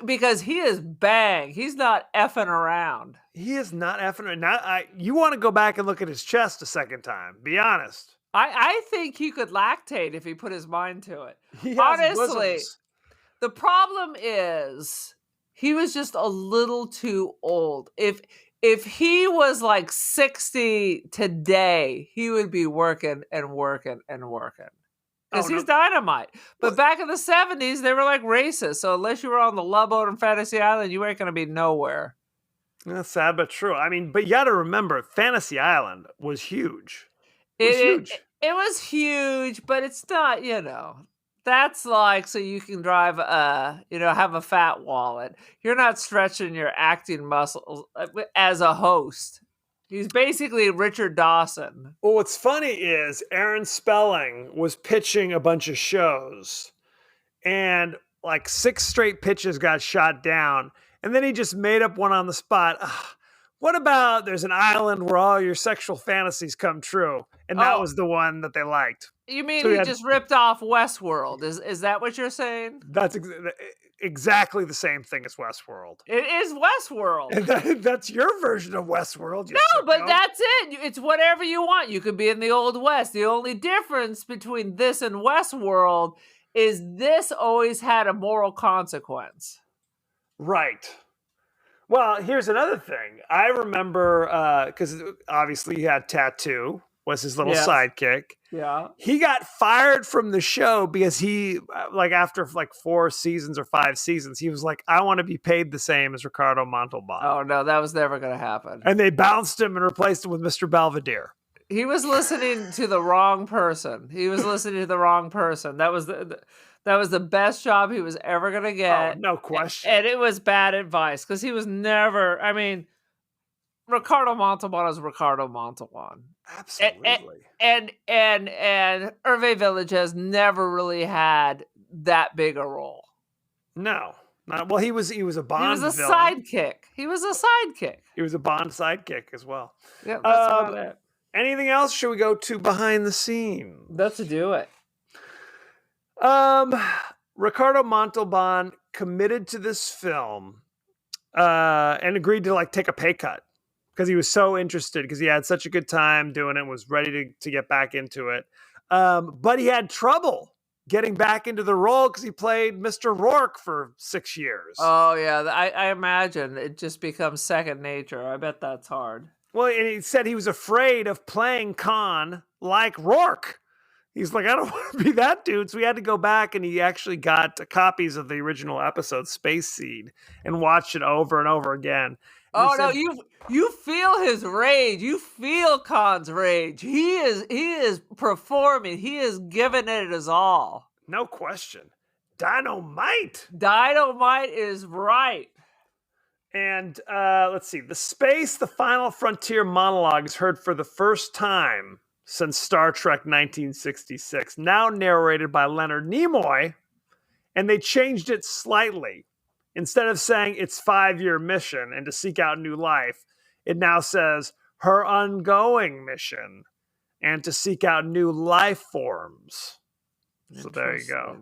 Because he is bang. He's not effing around. He is not effing around. You want to go back and look at his chest a second time. Be honest. I think he could lactate if he put his mind to it. He Honestly, bosoms. The problem is he was just a little too old. If he was like 60 today, he would be working and working and working. Because he's dynamite. But back in the 70s, they were like racist. So unless you were on the Love Boat and Fantasy Island, you ain't going to be nowhere. That's sad but true. I mean, but you got to remember, Fantasy Island was huge. It was huge, but it's not, that's like so you can drive, have a fat wallet. You're not stretching your acting muscles as a host. He's basically Richard Dawson. Well, what's funny is Aaron Spelling was pitching a bunch of shows, and like 6 straight pitches got shot down, and then he just made up one on the spot. What about there's an island where all your sexual fantasies come true? And that was the one that they liked. You mean he just ripped off Westworld? Is that what you're saying? That's exactly the same thing as Westworld. It is Westworld. And that's your version of Westworld. But that's it. It's whatever you want. You could be in the Old West. The only difference between this and Westworld is this always had a moral consequence. Right. Well, here's another thing. I remember, because obviously he had Tattoo, was his little sidekick. Yeah. He got fired from the show because he, after 4 seasons or 5 seasons, he was like, I want to be paid the same as Ricardo Montalban. Oh, no, that was never going to happen. And they bounced him and replaced him with Mr. Belvedere. He was listening to the wrong person. That was the best job he was ever going to get. Oh, no question. And it was bad advice because he was never, Ricardo Montalban is Ricardo Montalban. Absolutely. And Hervé Villechaize never really had that big a role. No. Well, he was a Bond He was a villain. sidekick. He was a sidekick. He was a Bond sidekick as well. Yeah, that's about it. Anything else? Should we go to behind the scenes? Let's do it. Ricardo Montalban committed to this film and agreed to take a pay cut because he was so interested because he had such a good time doing it, was ready to get back into it. But he had trouble getting back into the role because he played Mr. Rourke for 6 years. Oh, yeah. I imagine it just becomes second nature. I bet that's hard. Well, and he said he was afraid of playing Khan like Rourke He's like, I don't want to be that dude. So he had to go back and he actually got copies of the original episode, Space Seed, and watched it over and over again. And Oh he no, said, you feel his rage. You feel Khan's rage. He is performing. He is giving it his all. no question. Dynamite. Dynamite is right. And let's see. The Final Frontier monologue is heard for the first time since Star Trek 1966, now narrated by Leonard Nimoy, and they changed it slightly. Instead of saying its 5-year mission and to seek out new life, it now says her ongoing mission and to seek out new life forms. So there you go.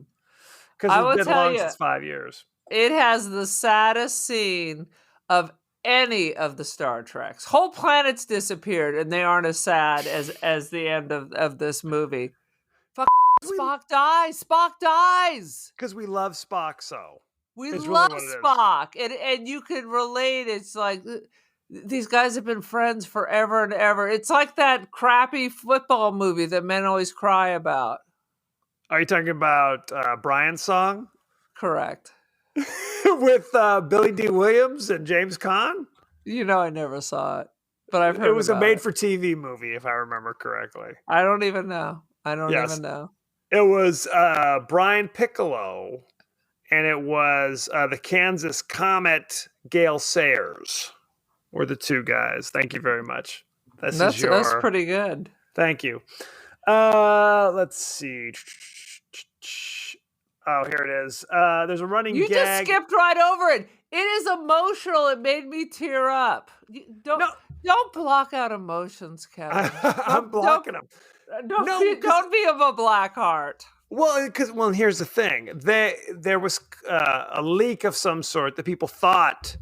Because I will it's been tell long you, since 5 years. It has the saddest scene of any of the Star Treks. Whole planets disappeared, and they aren't as sad as the end of this movie. Fuck, Spock dies. Spock dies. Because we love Spock so. We It's really love what it is. Spock, and you can relate. It's like these guys have been friends forever and ever. It's like that crappy football movie that men always cry about. Are you talking about Brian's song? Correct. With Billy D. Williams and James Caan? You know, I never saw it, but I've heard It was a about it. made-for-TV movie, if I remember correctly. I don't even know. I don't Yes. even know. It was Brian Piccolo, and it was the Kansas Comet Gale Sayers were the two guys. Thank you very much. That's pretty good. Thank you. Let's see. Oh, here it is. There's a running You gag. just skipped right over it. It is emotional. It made me tear up. Don't block out emotions, Kevin. I'm blocking them. Don't be of a black heart. Well, here's the thing. There was a leak of some sort that people thought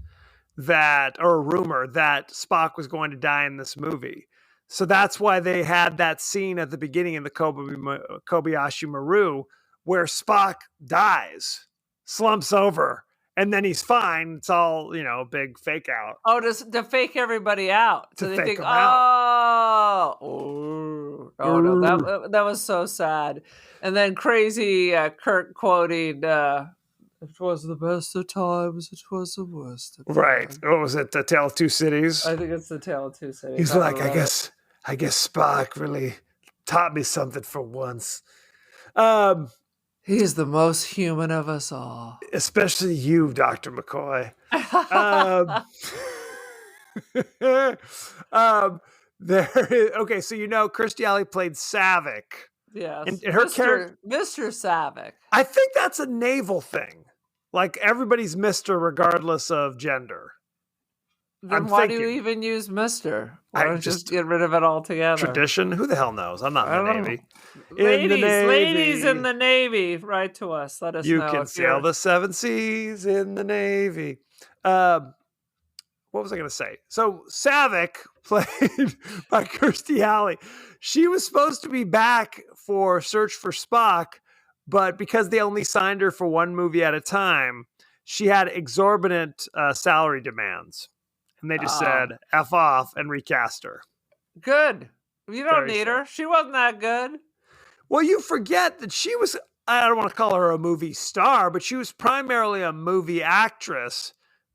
or a rumor that Spock was going to die in this movie. So that's why they had that scene at the beginning in the Kobayashi Maru where Spock dies, slumps over, and then he's fine. It's all, big fake out. Oh, to fake everybody out. So To they fake think, them out. oh no, that was so sad. And then crazy Kirk quoting, it was the best of times, it was the worst of times. Right. What was it? The Tale of Two Cities? I think it's the Tale of Two Cities. He's like, I guess Spock really taught me something for once. He's the most human of us all. Especially you, Dr. McCoy. Okay, so Kirstie Alley played Saavik. Yes. And her character, Mr. Saavik. I think that's a naval thing. Like everybody's Mr. regardless of gender. Then why do you even use Mr.? Why don't you just get rid of it altogether? Tradition? Who the hell knows? I'm not in the Navy. Ladies in the Navy, write to us. Let us know. You can sail the 7 seas in the Navy. What was I going to say? So Saavik, played by Kirstie Alley, she was supposed to be back for Search for Spock, but because they only signed her for one movie at a time, she had exorbitant salary demands. And they just said, F off and recast her. Good. You don't need her. She wasn't that good. Well, you forget that she was, I don't want to call her a movie star, but she was primarily a movie actress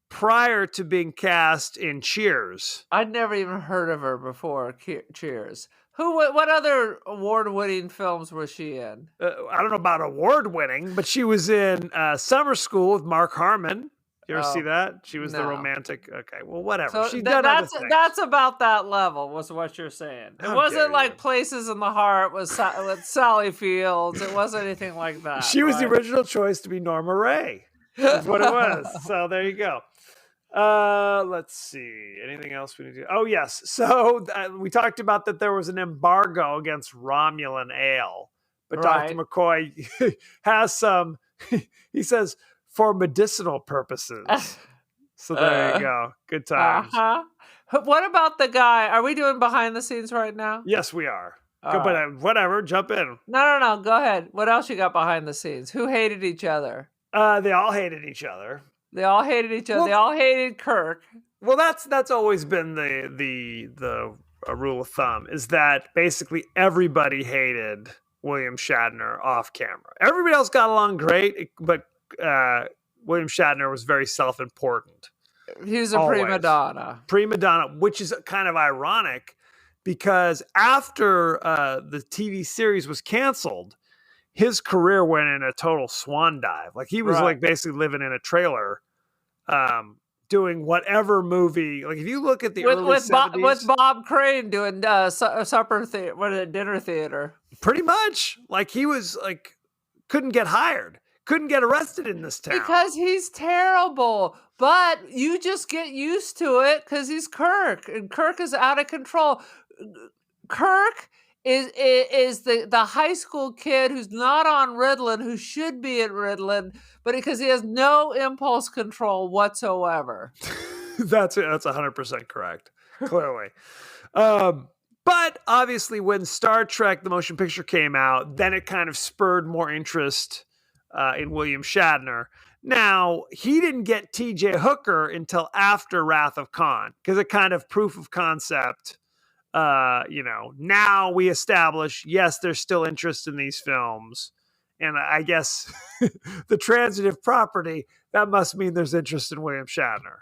prior to being cast in Cheers. I'd never even heard of her before Cheers. What other award-winning films was she in? I don't know about award-winning, but she was in Summer School with Mark Harmon. You ever see that? She was the romantic. Okay, well, whatever. So She's done other things. That's about that level, was what you're saying. It wasn't like Places in the Heart with Sally Fields. It wasn't anything like that. She was the original choice to be Norma Ray. That's what it was. So there you go. Let's see. Anything else we need to do? Oh, yes. So we talked about that there was an embargo against Romulan ale. But Dr. McCoy has some, he says, for medicinal purposes. So there you go. Good times. What about the guy? Are we doing behind the scenes right now? Yes, we are. But whatever, jump in. No. Go ahead. What else you got behind the scenes? Who hated each other? They all hated each other. They all hated each other. They all hated Kirk. Well, that's always been the rule of thumb, is that basically everybody hated William Shatner off camera. Everybody else got along great, but William Shatner was very self-important. He was a Always. prima donna. Prima donna, which is kind of ironic because after the TV series was canceled, his career went in a total swan dive. Like he was Right. like basically living in a trailer, doing whatever movie. Like if you look at the early With 70s, Bob Crane doing supper theater, what is it, dinner theater. pretty much like he was like couldn't get hired, couldn't get arrested in this town. Because he's terrible. But you just get used to it because he's Kirk, and Kirk is out of control. Kirk is the high school kid who's not on Ritalin, who should be at Ritalin, but because he has no impulse control whatsoever. That's 100% correct. Clearly. But obviously when Star Trek, the motion picture came out, then it kind of spurred more interest in William Shatner. Now, he didn't get TJ Hooker until after Wrath of Khan because it kind of proof of concept. Now we establish, yes, there's still interest in these films. And I guess the transitive property, that must mean there's interest in William Shatner.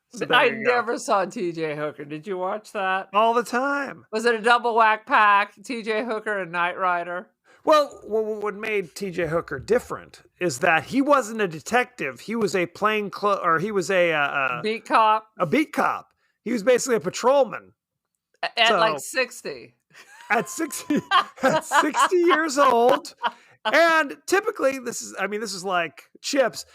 So there I you go. never saw TJ Hooker. Did you watch that? All the time. Was it a double whack pack? TJ Hooker and Knight Rider? Well, what made TJ Hooker different is that he wasn't a detective. He was a he was a Beat cop beat cop. He was basically a patrolman. at like 60. At 60 years old. And typically this is like Chips.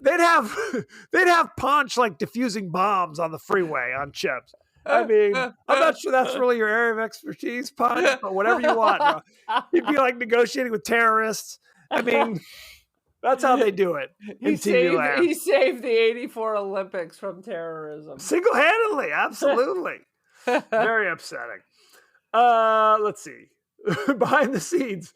They'd have Punch like diffusing bombs on the freeway on Chips. I mean, I'm not sure that's really your area of expertise, Punch, but whatever you want, bro. He'd be like negotiating with terrorists. I mean, that's how they do it in TV land. He saved the 84 Olympics from terrorism. Single-handedly, absolutely. Very upsetting. Let's see. Behind the scenes,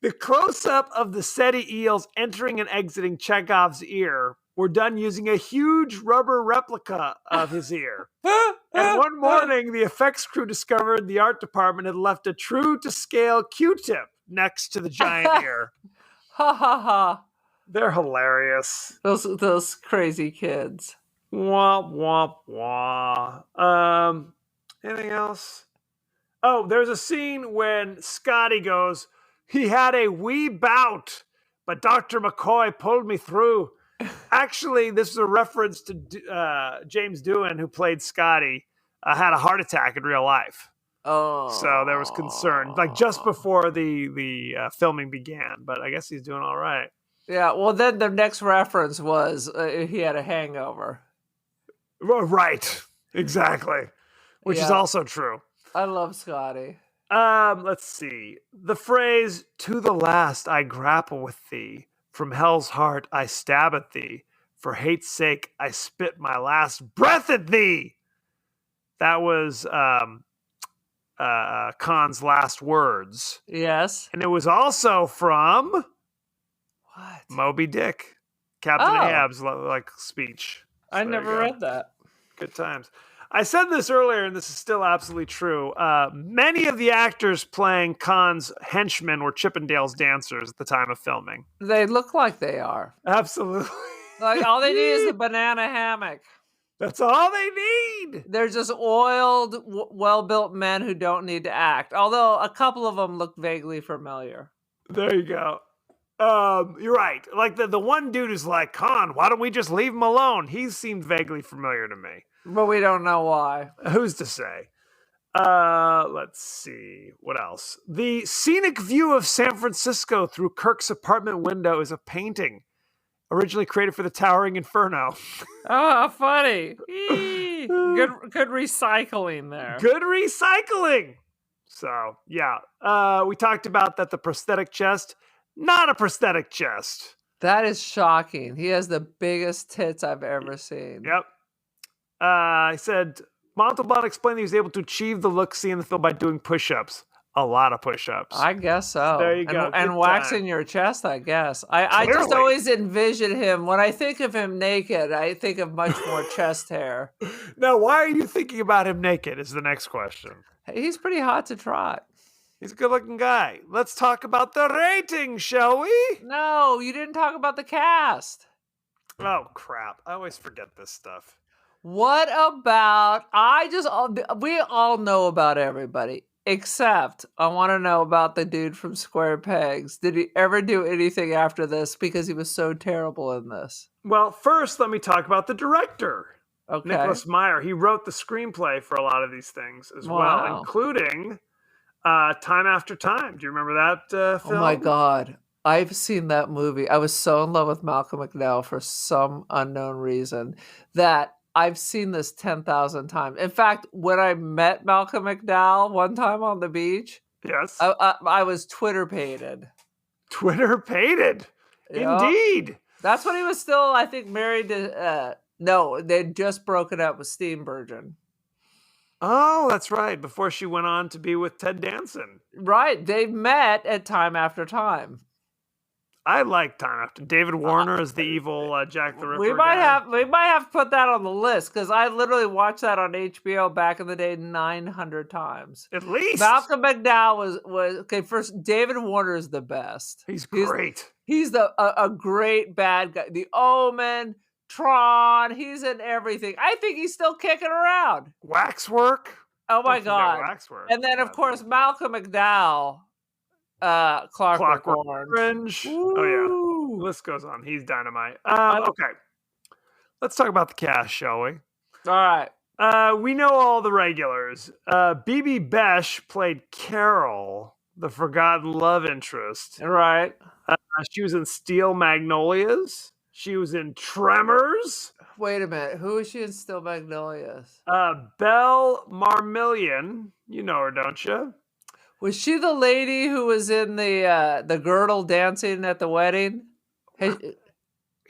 the close-up of the SETI eels entering and exiting Chekhov's ear were done using a huge rubber replica of his ear. And one morning, the effects crew discovered the art department had left a true-to-scale Q-tip next to the giant ear. Ha ha ha. They're hilarious. Those crazy kids. Wah, wah, wah. Anything else? Oh, there's a scene when Scotty goes, "He had a wee bout, but Dr. McCoy pulled me through." Actually, this is a reference to James Doohan, who played Scotty, had a heart attack in real life. Oh. So there was concern, like just before the filming began. But I guess he's doing all right. Yeah, well, then the next reference was he had a hangover. Right, exactly, which is Yeah. also true. I love Scotty. Let's see. The phrase, "To the last I grapple with thee, from hell's heart I stab at thee, for hate's sake I spit my last breath at thee." That was Khan's last words. Yes. And it was also from What? Moby Dick, Captain Oh. Ahab's speech. So I there never you go. read that. Good times. I said this earlier, and this is still absolutely true. Many of the actors playing Khan's henchmen were Chippendales dancers at the time of filming. They look like they are. Absolutely. Like all they need is a banana hammock. That's all they need. They're just oiled, well-built men who don't need to act. Although a couple of them look vaguely familiar. There you go. You're right. Like the one dude is like, "Khan, why don't we just leave him alone?" He seemed vaguely familiar to me. But we don't know why. Who's to say? Let's see. What else? The scenic view of San Francisco through Kirk's apartment window is a painting originally created for the Towering Inferno. Oh, funny. Eee. Good recycling there. Good recycling. So, yeah. We talked about that the prosthetic chest, not a prosthetic chest. That is shocking. He has the biggest tits I've ever seen. Yep. I said, Montalban explained that he was able to achieve the look seen in the film by doing push-ups. A lot of push-ups. I guess so. There you go. And Good waxing time. your chest, I guess. I just Clearly. always envision him. When I think of him naked, I think of much more chest hair. Now, why are you thinking about him naked is the next question. He's pretty hot to trot. He's a good-looking guy. Let's talk about the rating, shall we? No, you didn't talk about the cast. Oh, crap. I always forget this stuff. What about, we all know about everybody, except I want to know about the dude from Square Pegs. Did he ever do anything after this? Because he was so terrible in this. Well, first, let me talk about the director. Okay. Nicholas Meyer. He wrote the screenplay for a lot of these things as well, Wow. including Time After Time. Do you remember that film? Oh my God. I've seen that movie. I was so in love with Malcolm McDowell for some unknown reason that I've seen this 10,000 times. In fact, when I met Malcolm McDowell one time on the beach, Yes. I was Twitter pated. Twitter pated. Yup. Indeed. That's when he was still, I think, married to, no, they'd just broken up with Steenburgen. Oh, that's right. Before she went on to be with Ted Danson. Right. They met at Time After Time. I like Time After. David Warner is the evil Jack the Ripper. We might guy. have to put that on the list because I literally watched that on HBO back in the day 900 times. At least. Malcolm McDowell was okay. First, David Warner is the best. He's great. He's a great bad guy. The Omen, Tron. He's in everything. I think he's still kicking around. Waxwork. Oh my Don't forget God! Waxwork. And then of course Malcolm McDowell, Clockwork Orange. Oh yeah. The list goes on. He's dynamite. Okay. Let's talk about the cast, shall we? All right. We know all the regulars. Bibi Besh played Carol, the forgotten love interest. Right. She was in Steel Magnolias. She was in Tremors. Wait a minute. Who is she in Steel Magnolias? Belle Marmillion. You know her, don't you? Was she the lady who was in the girdle dancing at the wedding? Hey,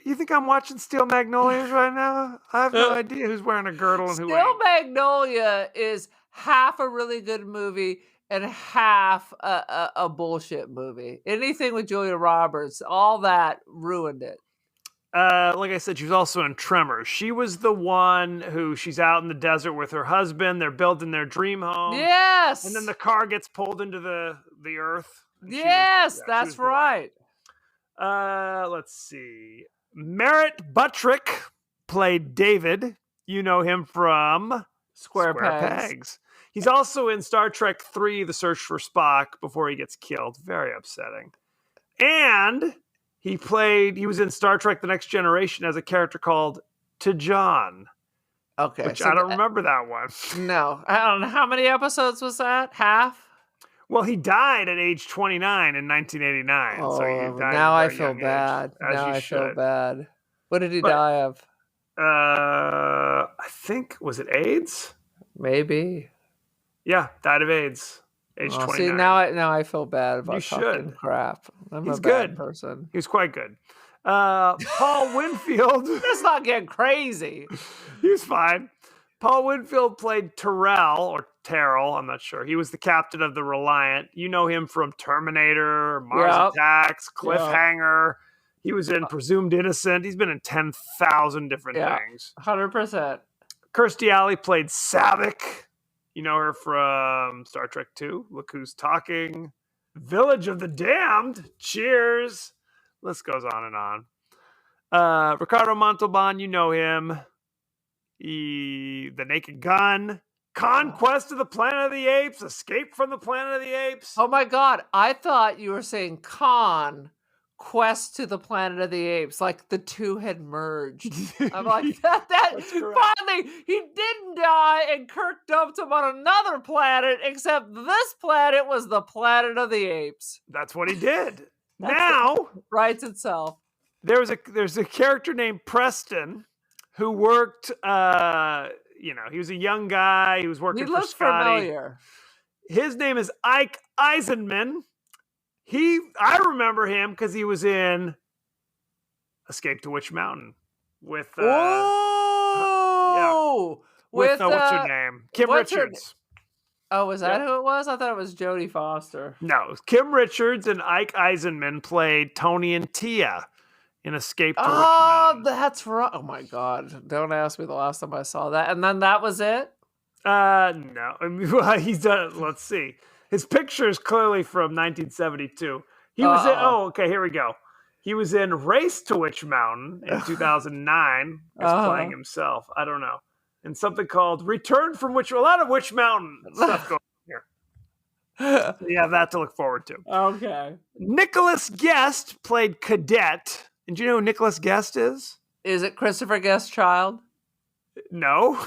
You think I'm watching Steel Magnolias right now? I have no idea who's wearing a girdle and who Steel ain't. Magnolia is half a really good movie and half a bullshit movie. Anything with Julia Roberts, all that ruined it. Like I said, she was also in Tremors. She was the one who she's out in the desert with her husband. They're building their dream home. Yes. And then the car gets pulled into the earth. Yes, that's right. Let's see. Merritt Buttrick played David. You know him from Square Pegs. He's also in Star Trek III, The Search for Spock, before he gets killed. Very upsetting. And he was in Star Trek The Next Generation as a character called T'Jon. Okay. Which I don't remember that one. No. I don't know. How many episodes was that? Half? Well, he died at age 29 in 1989. Oh, so he died now at a I very feel young age, bad. as Now you I should. feel bad. What did he die of? I think, was it AIDS? Maybe. Yeah, died of AIDS. Age 29. See, now I feel bad about You talking should. crap. I'm He's a bad good. person. He was quite good. Paul Winfield. Let's not get crazy. He was fine. Paul Winfield played Terrell, I'm not sure. He was the captain of the Reliant. You know him from Terminator, Mars Attacks, Cliffhanger. He was in Presumed Innocent. He's been in 10,000 different things. 100%. Kirstie Alley played Saavik. You know her from Star Trek II. Look Who's Talking. Village of the Damned. Cheers. List goes on and on. Ricardo Montalban, you know him. The Naked Gun. Conquest of the Planet of the Apes. Escape from the Planet of the Apes. Oh my God. I thought you were saying Quest to the Planet of the Apes, like the two had merged. I'm like, that finally, he didn't die and Kirk dumped him on another planet, except this planet was the Planet of the Apes. That's what he did. Now, writes itself. There's a character named Preston who worked, he was a young guy. He was working for Scotty. Familiar. His name is Ike Eisenman. I remember him because he was in Escape to Witch Mountain with what's her name? Kim Richards. Oh, was that who it was? I thought it was Jodie Foster. No, it was Kim Richards and Ike Eisenman played Tony and Tia in Escape to Witch Mountain. That's right. Oh my God. Don't ask me the last time I saw that. And then that was it? No. He's done it. Let's see. His picture is clearly from 1972. He was in, okay, here we go. He was in Race to Witch Mountain in 2009 as playing himself. I don't know. And something called Return from Witch. A lot of Witch Mountain stuff going on here. So you have that to look forward to. Okay. Nicholas Guest played Cadet. And do you know who Nicholas Guest is? Is it Christopher Guest's child? No.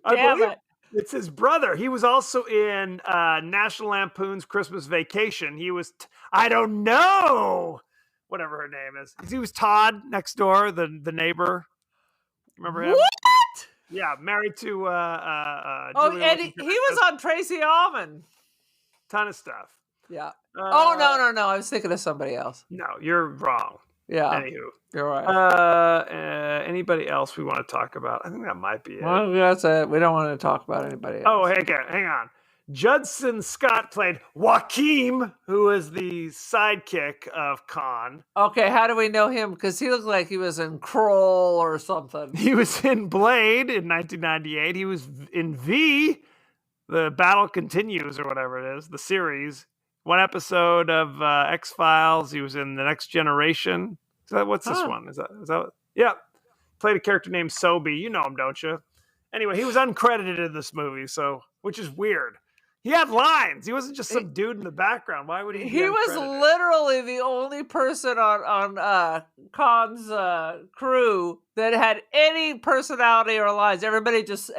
Damn it. It's his brother. He was also in National Lampoon's Christmas Vacation. He was, I don't know, whatever her name is. He was Todd next door, the neighbor. Remember him? What? Yeah, married to. And he was on Tracy Ullman. Ton of stuff. Yeah. No. I was thinking of somebody else. No, you're wrong. Yeah. Anywho. You're right. Anybody else we want to talk about? I think that might be it. Well, that's it. We don't want to talk about anybody else. Oh, hang on. Judson Scott played Joaquin, who is the sidekick of Khan. Okay, how do we know him? Because he looked like he was in Kroll or something. He was in Blade in 1998. He was in V, The Battle Continues, or whatever it is, the series. One episode of X-Files. He was in The Next Generation. What's this one? Is that? Yeah. Played a character named Sobe. You know him, don't you? Anyway, he was uncredited in this movie, which is weird. He had lines. He wasn't just some dude in the background. Why would he? He was literally the only person on Khan's crew that had any personality or lines. Everybody just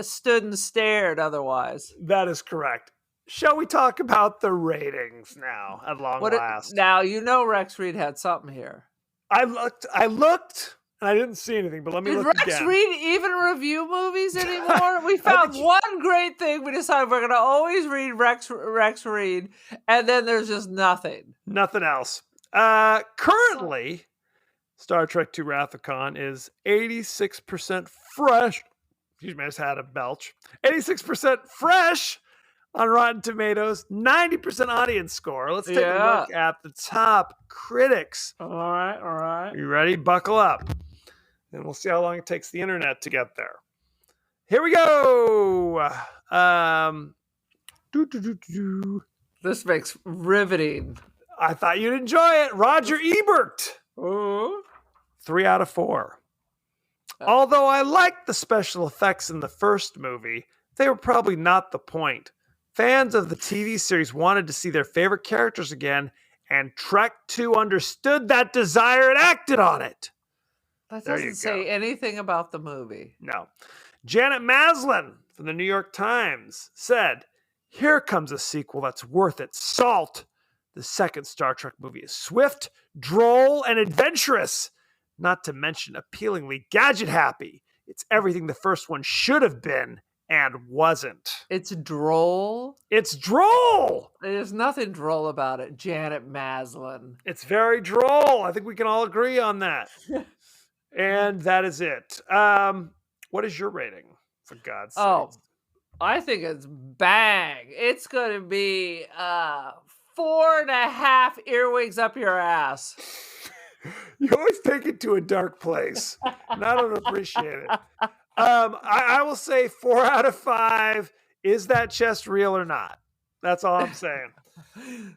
stood and stared. Otherwise, that is correct. Shall we talk about the ratings now? At long last. Now you know Rex Reed had something here. I looked. I didn't see anything, but let me look again. Did Rex Reed even review movies anymore? We found one great thing. We decided we're going to always read Rex Reed, and then there's just nothing. Nothing else. Currently, Star Trek II Wrath of Khan is 86% fresh. Excuse me, I just had a belch. 86% fresh on Rotten Tomatoes. 90% audience score. Let's take a look at the top critics. All right. You ready? Buckle up. And we'll see how long it takes the internet to get there. Here we go. This makes riveting. I thought you'd enjoy it. Roger Ebert. Ooh. 3 out of 4. Although I liked the special effects in the first movie, they were probably not the point. Fans of the TV series wanted to see their favorite characters again, and Trek II understood that desire and acted on it. That doesn't say anything about the movie. No. Janet Maslin from the New York Times said, "Here comes a sequel that's worth its salt. The second Star Trek movie is swift, droll, and adventurous, not to mention appealingly gadget-happy. It's everything the first one should have been and wasn't." It's droll? It's droll! There's nothing droll about it, Janet Maslin. It's very droll. I think we can all agree on that. And that is it. What is your rating, for God's sake? Oh, I think it's bang. It's going to be 4.5 earwigs up your ass. You always take it to a dark place, and I don't appreciate it. I will say 4 out of 5. Is that chest real or not? That's all I'm saying.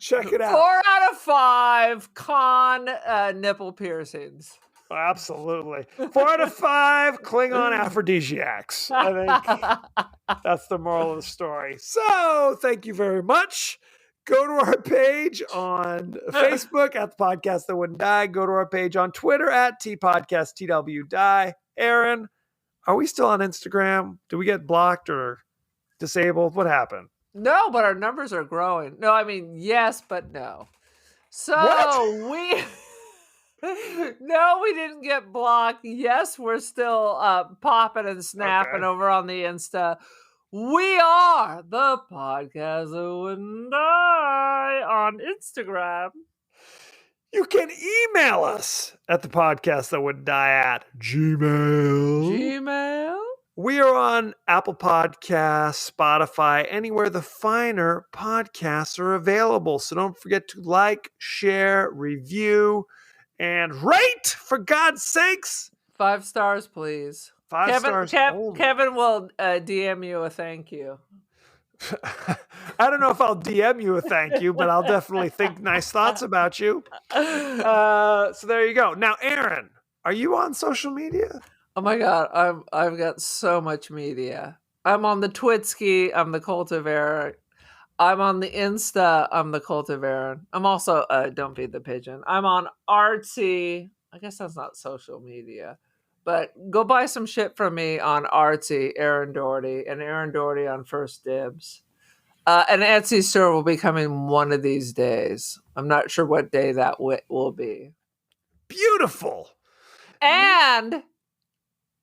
Check it out. 4 out of 5 Khan nipple piercings. Absolutely. 4 out of 5 Klingon aphrodisiacs. I think that's the moral of the story. So thank you very much. Go to our page on Facebook at The Podcast That Wouldn't Die. Go to our page on Twitter at TPodcastTWDie. Aaron, are we still on Instagram? Did we get blocked or disabled? What happened? No, but our numbers are growing. No, I mean, yes, but no. So what? No, we didn't get blocked. Yes, we're still popping and snapping over on the Insta. We are The Podcast That Wouldn't Die on Instagram. You can email us at The Podcast That Wouldn't Die at Gmail. We are on Apple Podcasts, Spotify, anywhere the finer podcasts are available. So don't forget to like, share, review, and rate, for God's sakes. 5 stars, please. 5 stars. Kevin will DM you a thank you. I don't know if I'll DM you a thank you, but I'll definitely think nice thoughts about you. So there you go. Now, Aaron, are you on social media? Oh my God, I've got so much media. I'm on the Twitski. I'm the Cult of Aaron. I'm on the Insta. I'm the Cult of Aaron. I'm also Don't Feed the Pigeon. I'm on Artsy. I guess that's not social media, but go buy some shit from me on Artsy, Aaron Doherty, and Aaron Doherty on First Dibs. An Etsy store will be coming one of these days. I'm not sure what day that will be. Beautiful. And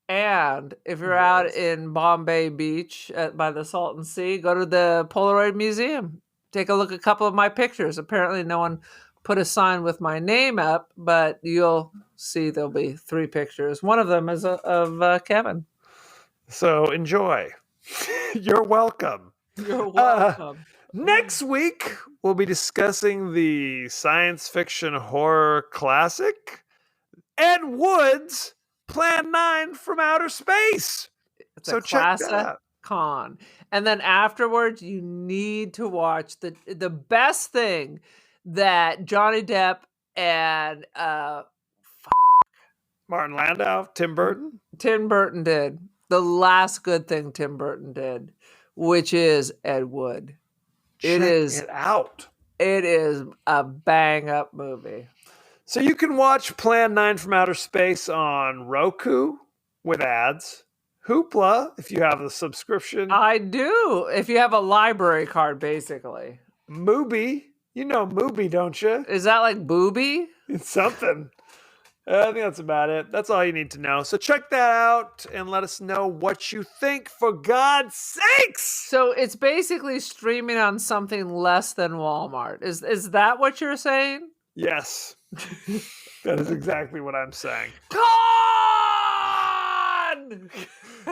if you're out in Bombay Beach by the Salton Sea, go to the Polaroid Museum. Take a look at a couple of my pictures. Apparently no one put a sign with my name up, but you'll see there'll be 3 pictures. One of them is of Kevin. So enjoy. You're welcome. You're welcome. Next week, we'll be discussing the science fiction horror classic, Ed Wood's Plan 9 from Outer Space. It's So a check that classic out. con. And then afterwards, you need to watch the best thing that Johnny Depp and Martin Landau, Tim Burton. Tim Burton did. The last good thing Tim Burton did, which is Ed Wood. Check it out. It is a bang up movie. So you can watch Plan 9 from Outer Space on Roku with ads, Hoopla if you have a subscription, I do. If you have a library card, basically. Mubi. You know Mubi, don't you? Is that like Booby? It's something. I think that's about it. That's all you need to know. So check that out and let us know what you think, for God's sakes. So it's basically streaming on something less than Walmart. Is that what you're saying? Yes. That is exactly what I'm saying. Con!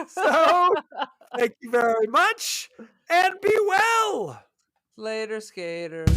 So, thank you very much and be well. Later, skaters.